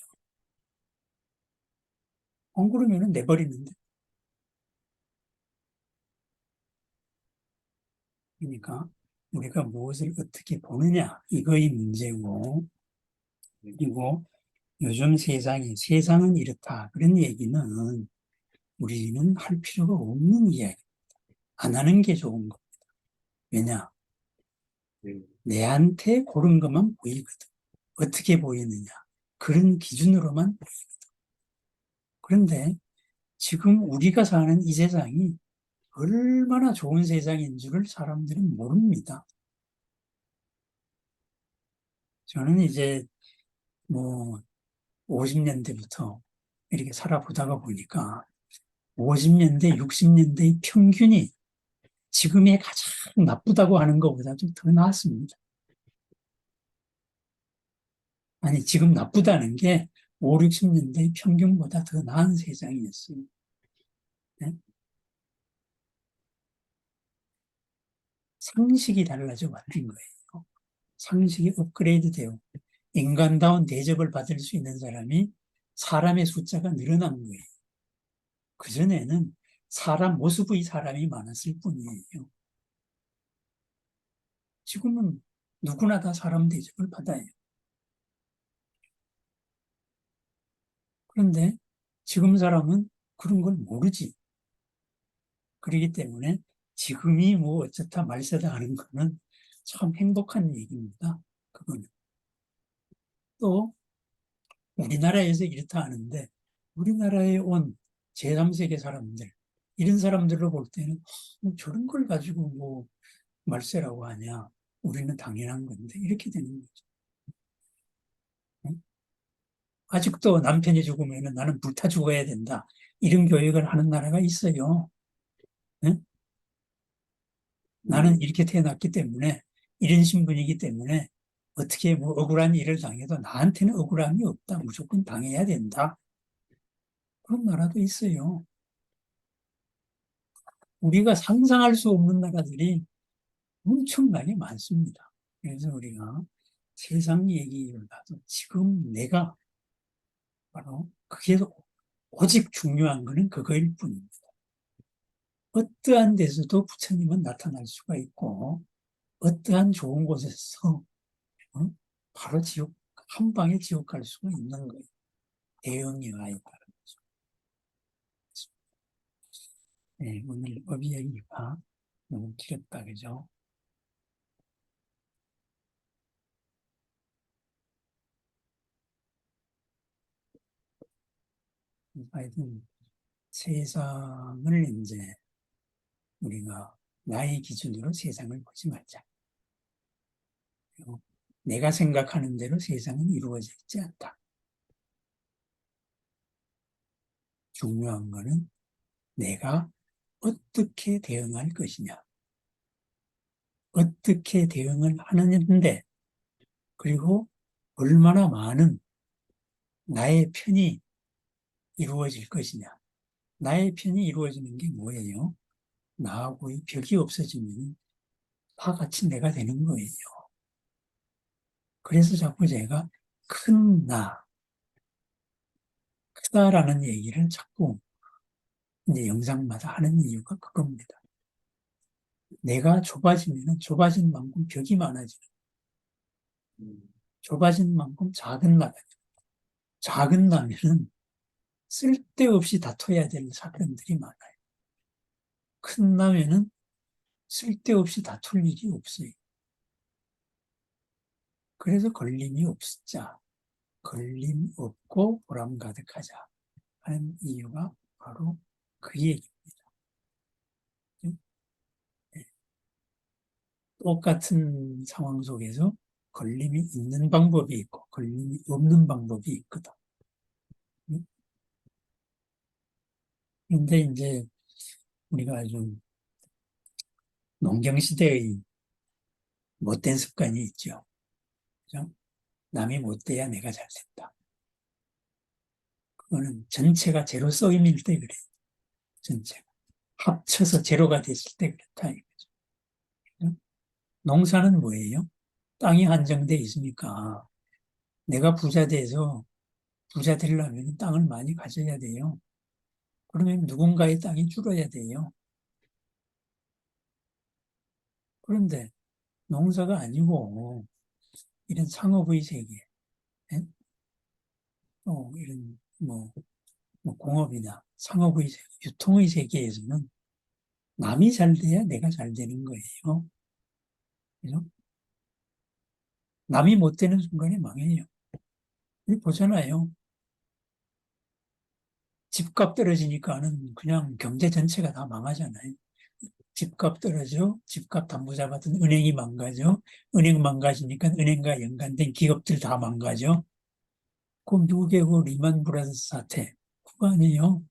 안 그러면 내버리는데. 그러니까 우리가 무엇을 어떻게 보느냐 이거의 문제고 그리고 요즘 세상은 이렇다 그런 얘기는 우리는 할 필요가 없는 이야기. 안 하는 게 좋은 거. 왜냐? 예, 내한테 고른 것만 보이거든. 어떻게 보이느냐? 그런 기준으로만 보이거든. 그런데 지금 우리가 사는 이 세상이 얼마나 좋은 세상인 줄을 사람들은 모릅니다. 저는 이제 뭐 50년대부터 이렇게 살아보다가 보니까 50년대, 60년대의 평균이 지금의 가장 나쁘다고 하는 것보다도 더 나았습니다. 아니, 지금 나쁘다는 게 5, 60년대의 평균보다 더 나은 세상이었어요. 네? 상식이 달라져 버린 거예요. 상식이 업그레이드 되고 인간다운 대접을 받을 수 있는 사람이 사람의 숫자가 늘어난 거예요. 그전에는 사람, 모습의 사람이 많았을 뿐이에요. 지금은 누구나 다 사람 대접을 받아요. 그런데 지금 사람은 그런 걸 모르지. 그렇기 때문에 지금이 뭐 어쩌다 말세다 하는 거는 참 행복한 얘기입니다. 그거는. 또 우리나라에서 이렇다 하는데 우리나라에 온 제3세계 사람들, 이런 사람들로 볼 때는 저런 걸 가지고 뭐 말세라고 하냐. 우리는 당연한 건데 이렇게 되는 거죠. 응? 아직도 남편이 죽으면 나는 불타 죽어야 된다. 이런 교육을 하는 나라가 있어요. 응? 나는 음, 이렇게 태어났기 때문에 이런 신분이기 때문에 어떻게 뭐 억울한 일을 당해도 나한테는 억울함이 없다. 무조건 당해야 된다. 그런 나라도 있어요. 우리가 상상할 수 없는 나라들이 엄청나게 많습니다. 그래서 우리가 세상 얘기를 봐도 지금 내가 바로 그게 오직 중요한 거는 그거일 뿐입니다. 어떠한 데서도 부처님은 나타날 수가 있고 어떠한 좋은 곳에서 어? 바로 지옥 한 방에 지옥 갈 수가 있는 거예요. 대응이와에 따른 거죠. 네, 오늘 법 이야기가 너무 길었다 그죠? 하여튼 세상을 이제 우리가 나의 기준으로 세상을 보지 말자. 그리고 내가 생각하는 대로 세상은 이루어져 있지 않다. 중요한 거는 내가 어떻게 대응할 것이냐. 어떻게 대응을 하느냐인데, 그리고 얼마나 많은 나의 편이 이루어질 것이냐. 나의 편이 이루어지는 게 뭐예요? 나하고의 벽이 없어지면 다 같이 내가 되는 거예요. 그래서 자꾸 제가 큰 나, 크다라는 얘기를 자꾸 이제 영상마다 하는 이유가 그겁니다. 내가 좁아지면 좁아진 만큼 벽이 많아지고 음, 좁아진 만큼 작은 나가 작은 나면은 쓸데없이 다퉈야 될 사건들이 많아요. 큰 나면은 쓸데없이 다툴 일이 없어요. 그래서 걸림이 없자. 걸림 없고 보람 가득하자 하는 이유가 바로 그 얘기입니다. 똑같은 상황 속에서 걸림이 있는 방법이 있고 걸림이 없는 방법이 있거든. 그런데 이제 우리가 좀 농경시대의 못된 습관이 있죠. 그죠? 남이 못돼야 내가 잘 된다. 그거는 전체가 제로섬일 때 그래. 전체가. 합쳐서 제로가 됐을 때 그렇다. 이거죠. 그죠? 농사는 뭐예요? 땅이 한정돼 있으니까 내가 부자 돼서 부자 되려면 땅을 많이 가져야 돼요. 그러면 누군가의 땅이 줄어야 돼요. 그런데 농사가 아니고 이런 상업의 세계, 예? 이런 뭐 공업이나 상업의 세계, 유통의 세계에서는 남이 잘 돼야 내가 잘 되는 거예요. 그죠? 남이 못 되는 순간에 망해요. 우리 보잖아요. 집값 떨어지니까는 그냥 경제 전체가 다 망하잖아요. 집값 떨어져. 집값 담보 잡았던 은행이 망가져. 은행 망가지니까 은행과 연관된 기업들 다 망가져. 그 미국의 그 리만 브라더스 사태. 그거 아니에요.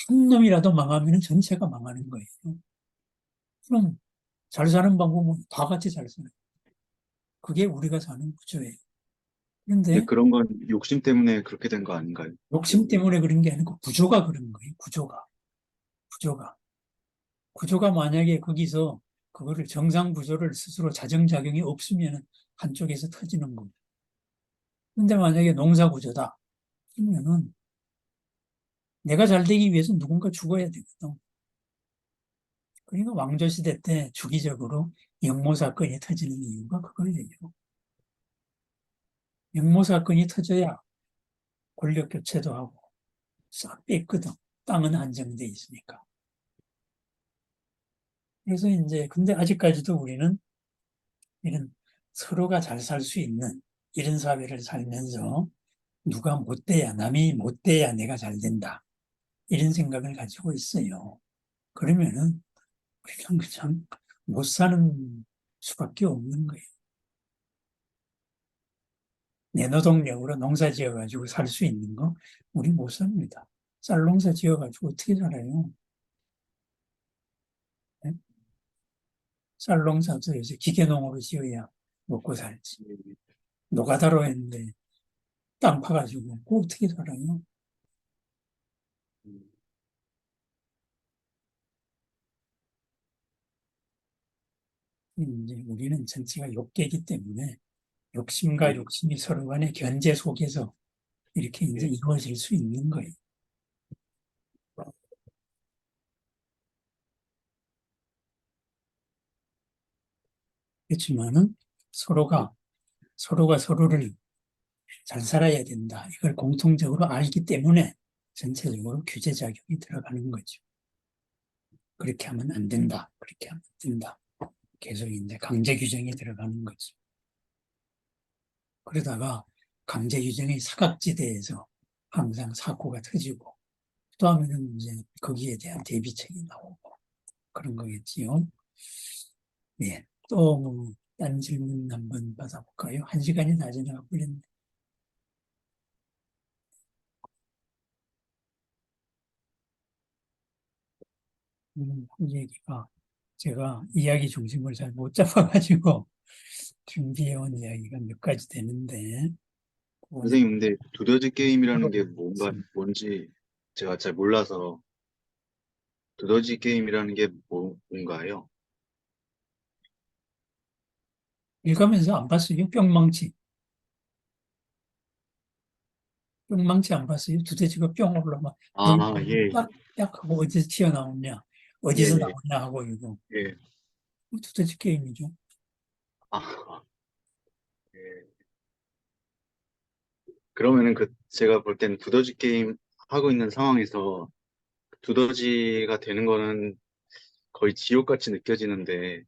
한 놈이라도 망하면 전체가 망하는 거예요. 그럼 잘 사는 방법은 다 같이 잘 사는. 그게 우리가 사는 구조예요. 근데 그런데 그런 건 욕심 때문에 그렇게 된 거 아닌가요? 욕심 때문에 그런 게 아니고 구조가 그런 거예요. 구조가. 구조가. 구조가 만약에 거기서 그거를 정상 구조를 스스로 자정작용이 없으면 한쪽에서 터지는 겁니다. 근데 만약에 농사 구조다. 그러면은 내가 잘 되기 위해서 누군가 죽어야 되거든. 그러니까 왕조시대 때 주기적으로 영모 사건이 터지는 이유가 그거예요. 영모 사건이 터져야 권력 교체도 하고 싹 뺐거든. 땅은 안정돼 있으니까. 그래서 이제 근데 아직까지도 우리는 이런 서로가 잘 살 수 있는 이런 사회를 살면서 누가 못 돼야 남이 못 돼야 내가 잘 된다. 이런 생각을 가지고 있어요. 그러면은 그냥 못 사는 수밖에 없는 거예요. 내 노동력으로 농사 지어가지고 살 수 있는 거 우리 못 삽니다. 쌀 농사 지어가지고 어떻게 살아요? 네? 쌀 농사도 요새 기계농으로 지어야 먹고 살지. 노가다로 했는데 땅 파가지고 그거 어떻게 살아요? 이제 우리는 전체가 욕계이기 때문에 욕심과 네. 욕심이 서로 간의 견제 속에서 이렇게 이제 네. 이루어질 수 있는 거예요. 그렇지만은 서로가 서로가 서로를 잘 살아야 된다. 이걸 공통적으로 알기 때문에 전체적으로 규제 작용이 들어가는 거죠. 그렇게 하면 안 된다. 그렇게 하면 안 된다. 계속 이제 강제 규정이 들어가는 거죠. 그러다가 강제 규정의 사각지대에서 항상 사고가 터지고 또 하면은 이제 거기에 대한 대비책이 나오고 그런 거겠지요. 예. 또, 딴 질문 한번 받아볼까요? 한 시간이 다 지나가 버렸네. 한 얘기가 제가 이야기 중심을 잘 못 잡아가지고 준비해온 이야기가 몇 가지 되는데, 그거는 선생님, 근데 두더지 게임이라는 서로 게 뭔지 제가 잘 몰라서 두더지 게임이라는 게 뭔가요? 읽으면서 안 봤어요? 뿅망치. 뿅망치 안 봤어요? 두더지가 뿅 올라막 아, 여기 예, 딱, 딱 하고 어디서 튀어나오냐, 예, 어디서 예, 나오냐 하고 이거. 예. 두더지 게임이죠. 아, 예. 그러면은 제가 볼 땐 두더지 게임 하고 있는 상황에서 두더지가 되는 거는 거의 지옥같이 느껴지는데,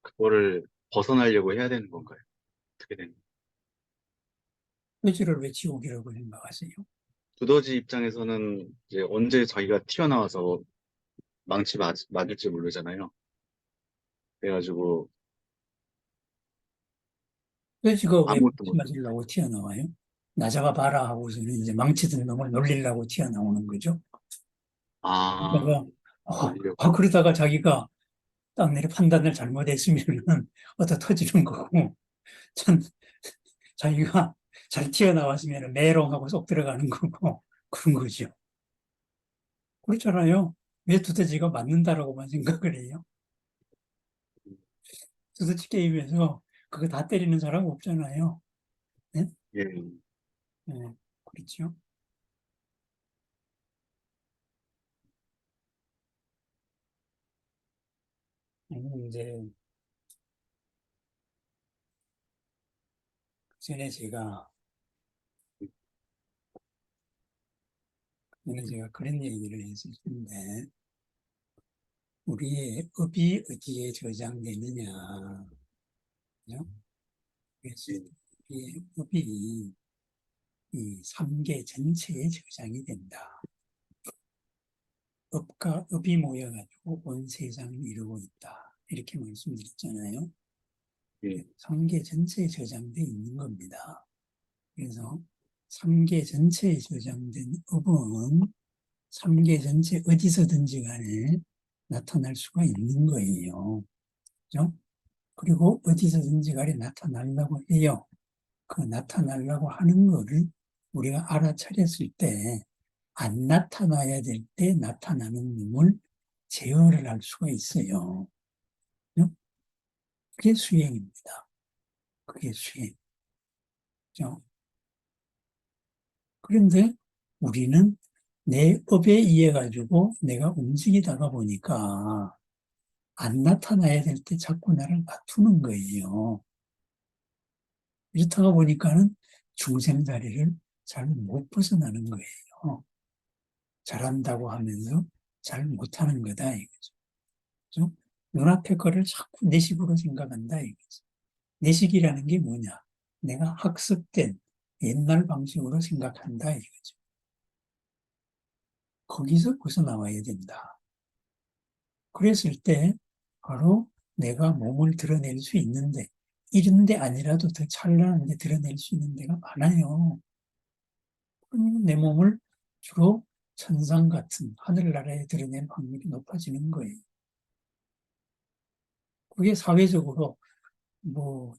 그거를 벗어나려고 해야 되는 건가요? 어떻게 되는? 두더지를 왜 지옥이라고 생각하세요? 두더지 입장에서는 이제 언제 자기가 튀어나와서 맞을지 모르잖아요. 그래가지고 돼지가 왜 아무것도 망치 못해. 맞으려고 튀어나와요? 나 잡아 봐라 하고서는 이제 망치든 놈을 놀리려고 튀어나오는 거죠. 아, 그러다가, 놀리려고. 그러다가 자기가 딱 내리 판단을 잘못했으면은 어디다 터지는 거고, 참, 자기가 잘 튀어나왔으면 메롱하고 쏙 들어가는 거고, 그런 거죠. 그렇잖아요. 왜 두더지가 맞는다라고만 생각을 해요? 두더지 게임에서 그거 다 때리는 사람 없잖아요. 네? 예. 네, 그렇죠. 이제 전에 제가 그런 얘기를 했을 텐데, 우리의 업이 어디에 저장되느냐. 그죠? 그래서 이 업이 이 3계 전체에 저장이 된다. 업과 업이 모여가지고 온 세상을 이루고 있다. 이렇게 말씀드렸잖아요. 예, 삼계 전체에 저장되어 있는 겁니다. 그래서 삼계 전체에 저장된 업은 삼계 전체 어디서든지 간에 나타날 수가 있는 거예요. 그죠? 그리고 어디서든지 간에 나타나려고 해요. 그 나타나려고 하는 거를 우리가 알아차렸을 때 안 나타나야 될 때 나타나는 놈을 제어를 할 수가 있어요. 그죠? 그게 수행입니다. 그게 수행. 그죠? 그런데 우리는 내 업에 의해 가지고 내가 움직이다가 보니까 안 나타나야 될 때 자꾸 나를 놔두는 거예요. 이렇다가 보니까는 중생자리를 잘 못 벗어나는 거예요. 잘한다고 하면서 잘 못하는 거다 이거죠. 그죠? 눈앞의 거를 자꾸 내 식으로 생각한다 이거죠. 내 식이라는 게 뭐냐? 내가 학습된 옛날 방식으로 생각한다 이거죠. 거기서 벗어나와야 된다. 그랬을 때 바로 내가 몸을 드러낼 수 있는데 이런 데 아니라도 더 찬란한데 드러낼 수 있는 데가 많아요. 그러면 내 몸을 주로 천상 같은 하늘나라에 드러낼 확률이 높아지는 거예요. 그게 사회적으로 뭐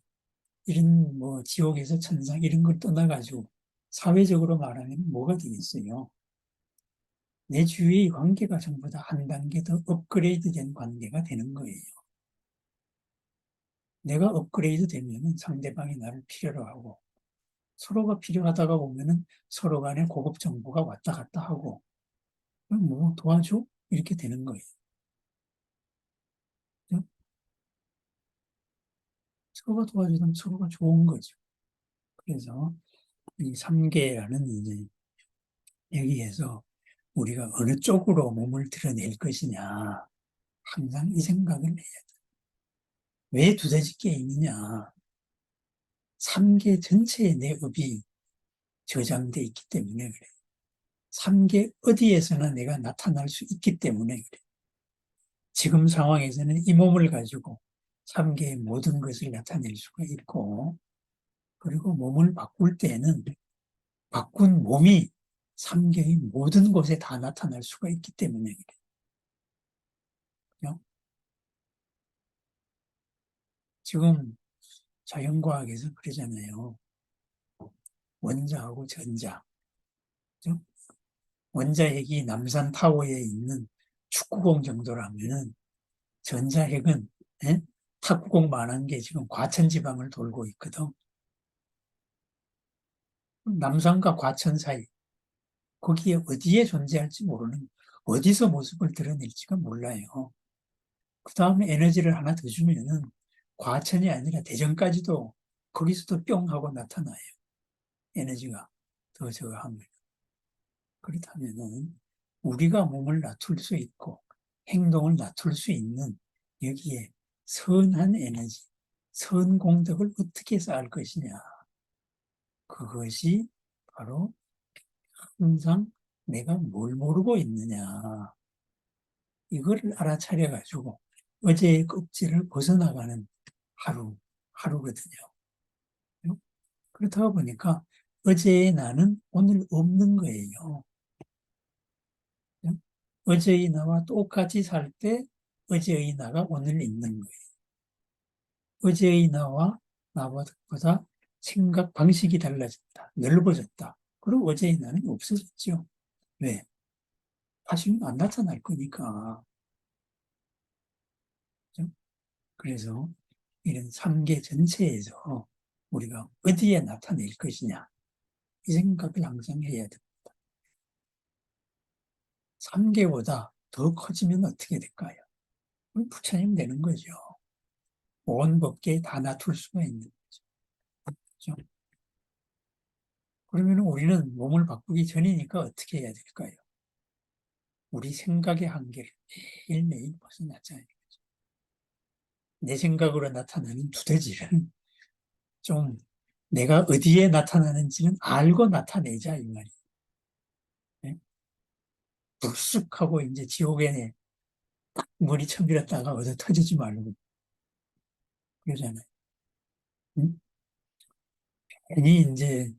이런 뭐 지옥에서 천상 이런 걸 떠나가지고 사회적으로 말하면 뭐가 되겠어요? 내 주위의 관계가 전부 다 한 단계 더 업그레이드된 관계가 되는 거예요. 내가 업그레이드 되면은 상대방이 나를 필요로 하고 서로가 필요하다가 보면은 서로 간에 고급 정보가 왔다 갔다 하고 그럼 뭐 도와줘? 이렇게 되는 거예요. 서로가 도와주면 서로가 좋은 거죠. 그래서 이 3계라는 이제 여기에서 우리가 어느 쪽으로 몸을 드러낼 것이냐 항상 이 생각을 해야 돼. 왜 두더지 게임이냐? 3계 전체에 내 업이 저장돼 있기 때문에 그래. 3계 어디에서나 내가 나타날 수 있기 때문에 그래. 지금 상황에서는 이 몸을 가지고 3계의 모든 것을 나타낼 수가 있고 그리고 몸을 바꿀 때는 바꾼 몸이 3계의 모든 곳에 다 나타날 수가 있기 때문에 그래요. 지금 자연과학에서 그러잖아요. 원자하고 전자. 그죠? 원자핵이 남산 타워에 있는 축구공 정도라면은 전자핵은 예? 탁구공만한 게 지금 과천 지방을 돌고 있거든. 남산과 과천 사이 거기에 어디에 존재할지 모르는 어디서 모습을 드러낼지가 몰라요. 그 다음에 에너지를 하나 더 주면은 과천이 아니라 대전까지도 거기서도 뿅 하고 나타나요. 에너지가 더 저하면. 그렇다면은 우리가 몸을 낮출 수 있고 행동을 낮출 수 있는 여기에 선한 에너지, 선 공덕을 어떻게 쌓을 것이냐. 그것이 바로 항상 내가 뭘 모르고 있느냐. 이거를 알아차려가지고 어제의 껍질을 벗어나가는 하루거든요. 그렇다고 보니까 어제의 나는 오늘 없는 거예요. 어제의 나와 똑같이 살 때 어제의 나가 오늘 있는 거예요. 어제의 나와 나보다 생각 방식이 달라졌다. 넓어졌다. 그리고 어제의 나는 없어졌죠. 왜? 다시는 안 나타날 거니까. 그죠? 그래서 이런 3계 전체에서 우리가 어디에 나타낼 것이냐. 이 생각을 항상 해야 됩니다. 3계보다 더 커지면 어떻게 될까요? 부처님 되는 거죠. 온 법계에 다 놔둘 수가 있는 거죠. 그렇죠? 그러면 우리는 몸을 바꾸기 전이니까 어떻게 해야 될까요? 우리 생각의 한계를 매일매일 벗어나자. 내 생각으로 나타나는 두더지는 좀 내가 어디에 나타나는지는 알고 나타내자 이 말이에요. 네? 불쑥 하고 이제 지옥에 머리 쳐밀었다가 어디 터지지 말고 그러잖아요. 응? 괜히 이제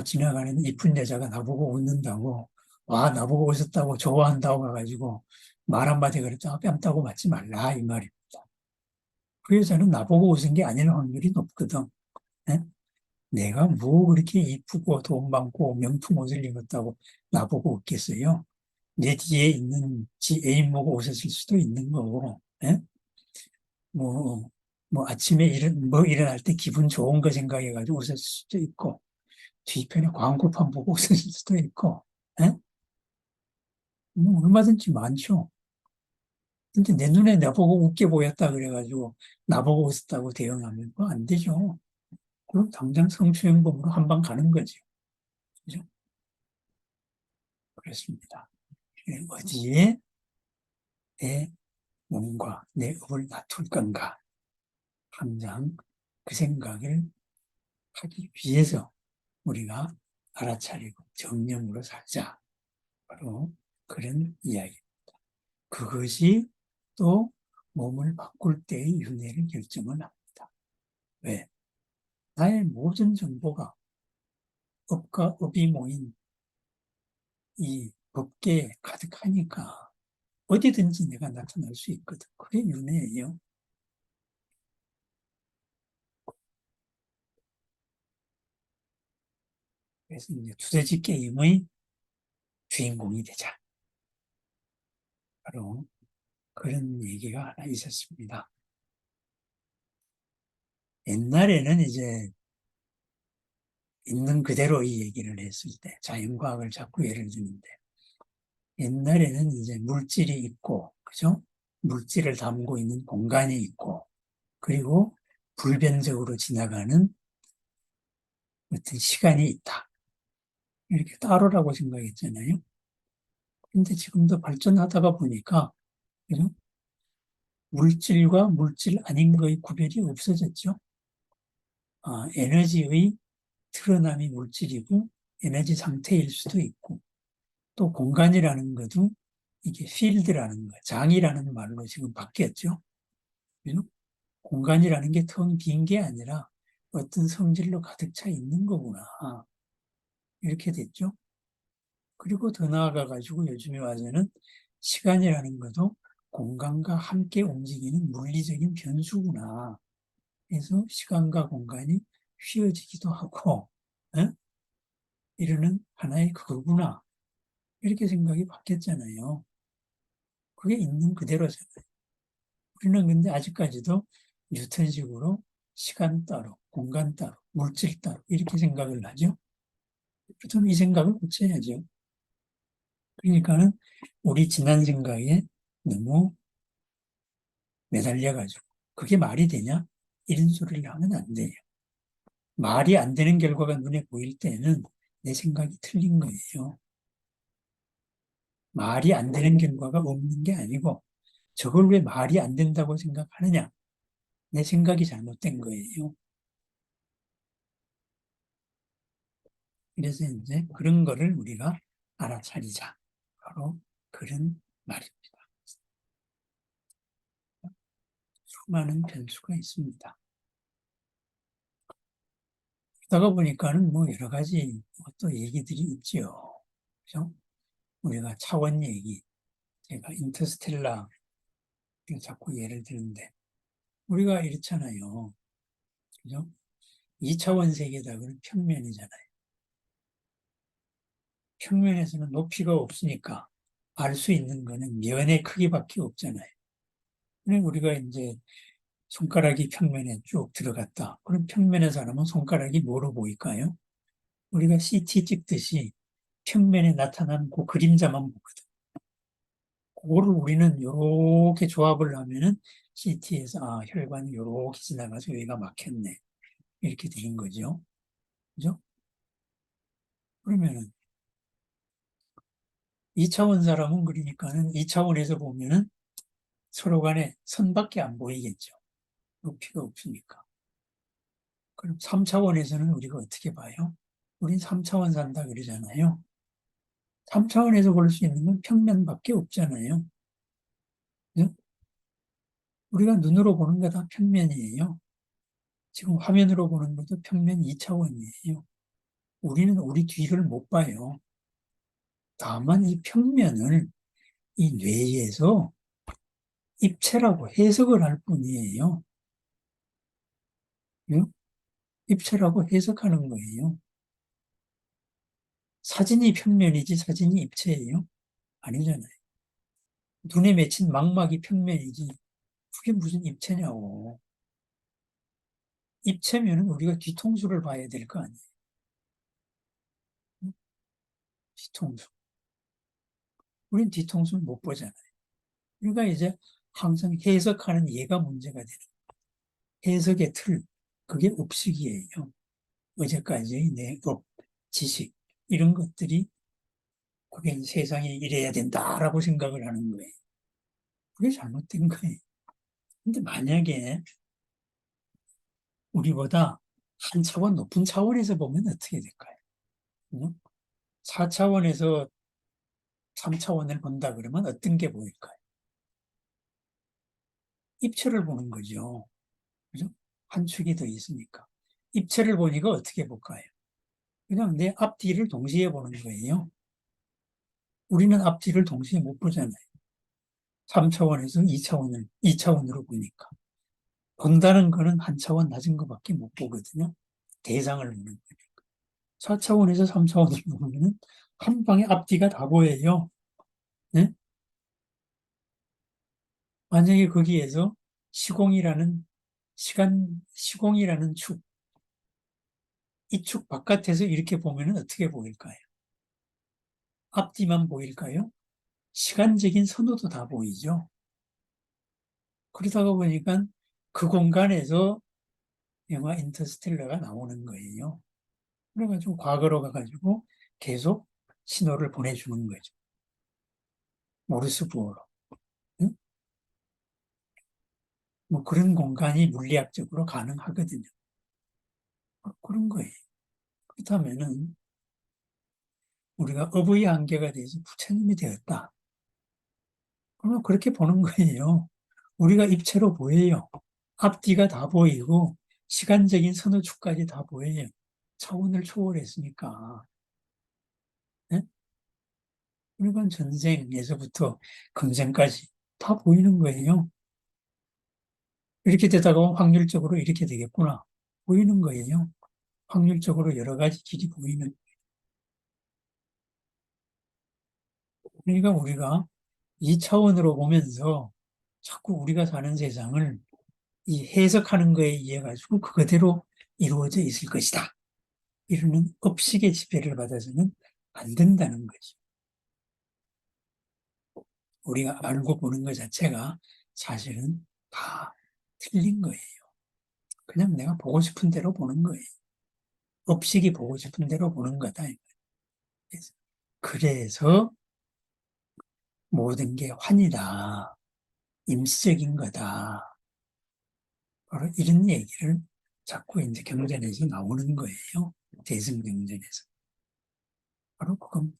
지나가는 이쁜 여자가 나보고 웃는다고, 와, 나보고 웃었다고 좋아한다고 가가지고 말 한마디 그랬다가 뺨 따고 맞지 말라 이 말입니다. 그 여자는 나보고 웃은 게 아닐 확률이 높거든. 예? 내가 뭐 그렇게 이쁘고 돈 많고 명품 옷을 입었다고 나보고 웃겠어요? 내 뒤에 있는 지 애인 보고 웃었을 수도 있는 거고, 예? 뭐, 뭐 아침에 일어날 때 기분 좋은 거 생각해가지고 웃었을 수도 있고, 뒤편에 광고판 보고 웃었을 수도 있고, 예? 뭐 얼마든지 많죠. 근데 내 눈에 나보고 웃게 보였다 그래가지고 나보고 웃었다고 대응하면 그거 안 되죠. 그럼 당장 성추행범으로 한 방 가는 거죠. 그죠? 그렇습니다. 어디에 내 몸과 내 업을 놔둘 건가? 항상 그 생각을 하기 위해서 우리가 알아차리고 정념으로 살자. 바로 그런 이야기. 그것이 또 몸을 바꿀 때의 윤회를 결정을 합니다. 왜? 나의 모든 정보가 업과 업이 모인 이 법계에 가득하니까 어디든지 내가 나타날 수 있거든. 그게 윤회예요. 그래서 이제 두더지 게임의 주인공이 되자. 바로 그런 얘기가 하나 있었습니다. 옛날에는 이제 있는 그대로 이 얘기를 했을 때 자연과학을 자꾸 예를 드는데 옛날에는 이제 물질이 있고, 그죠? 물질을 담고 있는 공간이 있고, 그리고 불변적으로 지나가는 어떤 시간이 있다. 이렇게 따로라고 생각했잖아요. 근데 지금도 발전하다가 보니까, 그죠? 물질과 물질 아닌 거의 구별이 없어졌죠. 에너지의 드러남이 물질이고, 에너지 상태일 수도 있고, 또 공간이라는 것도 이게 필드라는 거, 장이라는 말로 지금 바뀌었죠. 그죠? 공간이라는 게 텅 빈 게 아니라 어떤 성질로 가득 차 있는 거구나. 이렇게 됐죠. 그리고 더 나아가 가지고 요즘에 와서는 시간이라는 것도 공간과 함께 움직이는 물리적인 변수구나. 그래서 시간과 공간이 휘어지기도 하고, 에? 이러는 하나의 그거구나. 이렇게 생각이 바뀌었잖아요. 그게 있는 그대로잖아요. 우리는 근데 아직까지도 뉴턴식으로 시간 따로, 공간 따로, 물질 따로 이렇게 생각을 하죠. 저는 이 생각을 고쳐야죠. 그러니까는 우리 지난 생각에 너무 매달려가지고 그게 말이 되냐? 이런 소리를 하면 안 돼요. 말이 안 되는 결과가 눈에 보일 때는 내 생각이 틀린 거예요. 말이 안 되는 결과가 없는 게 아니고 저걸 왜 말이 안 된다고 생각하느냐? 내 생각이 잘못된 거예요. 그래서 이제 그런 거를 우리가 알아차리자. 바로 그런 말입니다. 수많은 변수가 있습니다. 그러다가 보니까는 뭐 여러 가지 또 얘기들이 있죠. 그죠? 우리가 차원 얘기, 제가 인터스텔라 자꾸 예를 드는데 우리가 이렇잖아요. 그죠? 2차원 세계다그는 평면이잖아요. 평면에서는 높이가 없으니까 알 수 있는 거는 면의 크기밖에 없잖아요. 그럼 우리가 이제 손가락이 평면에 쭉 들어갔다. 그럼 평면에 사람은 손가락이 뭐로 보일까요? 우리가 CT 찍듯이 평면에 나타난 그 그림자만 보거든. 그거를 우리는 이렇게 조합을 하면은 CT에서 혈관이 이렇게 지나가서 여기가 막혔네. 이렇게 되는 거죠. 그죠? 그러면은 2차원 사람은 그러니까는 2차원에서 보면은 서로 간에 선밖에 안 보이겠죠. 높이가 없으니까. 그럼 3차원에서는 우리가 어떻게 봐요? 우린 3차원 산다 그러잖아요. 3차원에서 볼 수 있는 건 평면밖에 없잖아요. 그죠? 우리가 눈으로 보는 거 다 평면이에요. 지금 화면으로 보는 것도 평면 2차원이에요. 우리는 우리 뒤를 못 봐요. 다만 이 평면을 이 뇌에서 입체라고 해석을 할 뿐이에요. 그죠? 입체라고 해석하는 거예요. 사진이 평면이지 사진이 입체예요? 아니잖아요. 눈에 맺힌 망막이 평면이지 그게 무슨 입체냐고. 입체면은 우리가 뒤통수를 봐야 될 거 아니에요. 뒤통수. 우린 뒤통수는 못 보잖아요. 그러니까 이제 항상 해석하는 예가 문제가 되는 해석의 틀. 그게 업식이에요. 어제까지의 내 업, 지식 이런 것들이 그게 세상에 이래야 된다라고 생각을 하는 거예요. 그게 잘못된 거예요. 근데 만약에 우리보다 한 차원 높은 차원에서 보면 어떻게 될까요? 4차원에서 3차원을 본다 그러면 어떤 게 보일까요? 입체를 보는 거죠. 그죠? 한 축이 더 있으니까. 입체를 보니까 어떻게 볼까요? 그냥 내 앞뒤를 동시에 보는 거예요. 우리는 앞뒤를 동시에 못 보잖아요. 3차원에서 2차원으로 보니까. 본다는 거는 한 차원 낮은 것밖에 못 보거든요. 대상을 보는 거니까. 4차원에서 3차원을 보면 한 방에 앞뒤가 다 보여요. 네? 만약에 거기에서 시공이라는 시공이라는 축, 이 축 바깥에서 이렇게 보면 어떻게 보일까요? 앞뒤만 보일까요? 시간적인 선호도 다 보이죠. 그러다가 보니까 그 공간에서 영화 인터스텔라가 나오는 거예요. 그래가지고 과거로 가가지고 계속 신호를 보내주는 거죠. 모르스 부호로. 응? 뭐 그런 공간이 물리학적으로 가능하거든요. 그런 거예요. 그렇다면은 우리가 어부의 한계가 돼서 부처님이 되었다. 그러면 그렇게 보는 거예요. 우리가 입체로 보여요. 앞뒤가 다 보이고 시간적인 선호축까지 다 보여요. 차원을 초월했으니까. 네? 그러니까 전생에서부터 금생까지 다 보이는 거예요. 이렇게 되다가 확률적으로 이렇게 되겠구나. 보이는 거예요. 확률적으로 여러 가지 길이 보이는. 그러니까 우리가 이 차원으로 보면서 자꾸 우리가 사는 세상을 이 해석하는 거에 의해 가지고 그거대로 이루어져 있을 것이다. 이러는 업식의 지배를 받아서는 안 된다는 거죠. 우리가 알고 보는 것 자체가 사실은 다 틀린 거예요. 그냥 내가 보고 싶은 대로 보는 거예요. 업식이 보고 싶은 대로 보는 거다. 그래서 모든 게 환이다. 임시적인 거다. 바로 이런 얘기를 자꾸 이제 경전에서 나오는 거예요. 대승경전에서. 바로 그건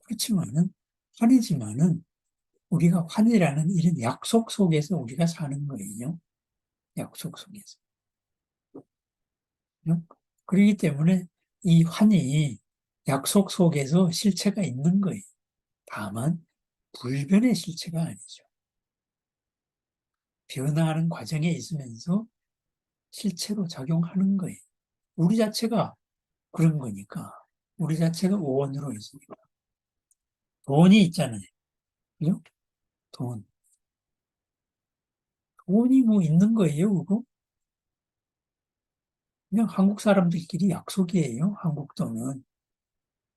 그렇지만은 환이지만은 우리가 환이라는 이런 약속 속에서 우리가 사는 거예요. 약속 속에서. 그렇기 때문에 이 환이 약속 속에서 실체가 있는 거예요. 다만 불변의 실체가 아니죠. 변화하는 과정에 있으면서 실체로 작용하는 거예요. 우리 자체가 그런 거니까. 우리 자체가 오원으로 있으니까. 돈이 있잖아요. 그죠? 돈. 돈이 뭐 있는 거예요, 그거? 그냥 한국 사람들끼리 약속이에요, 한국 돈은.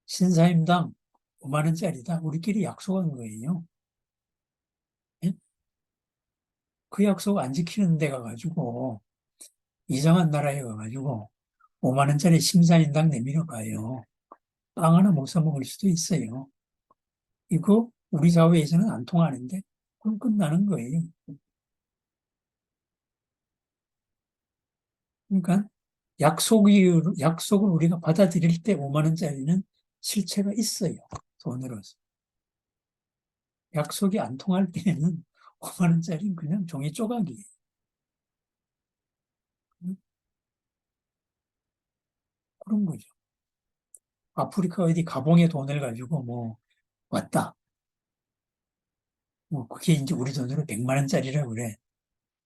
신사임당 5만 원짜리다. 우리끼리 약속한 거예요. 예? 그 약속 안 지키는 데 가가지고, 이상한 나라에 가가지고, 5만 원짜리 신사임당 내밀어 봐요. 빵 하나 못 사 먹을 수도 있어요. 이거 우리 사회에서는 안 통하는데, 그럼 끝나는 거예요. 그러니까 약속을 우리가 받아들일 때 5만 원짜리는 실체가 있어요. 돈으로서. 약속이 안 통할 때는 5만 원짜리는 그냥 종이 조각이에요. 그런 거죠. 아프리카 어디 가봉에 돈을 가지고 뭐 왔다. 뭐 그게 이제 우리 돈으로 100만 원짜리라고 그래.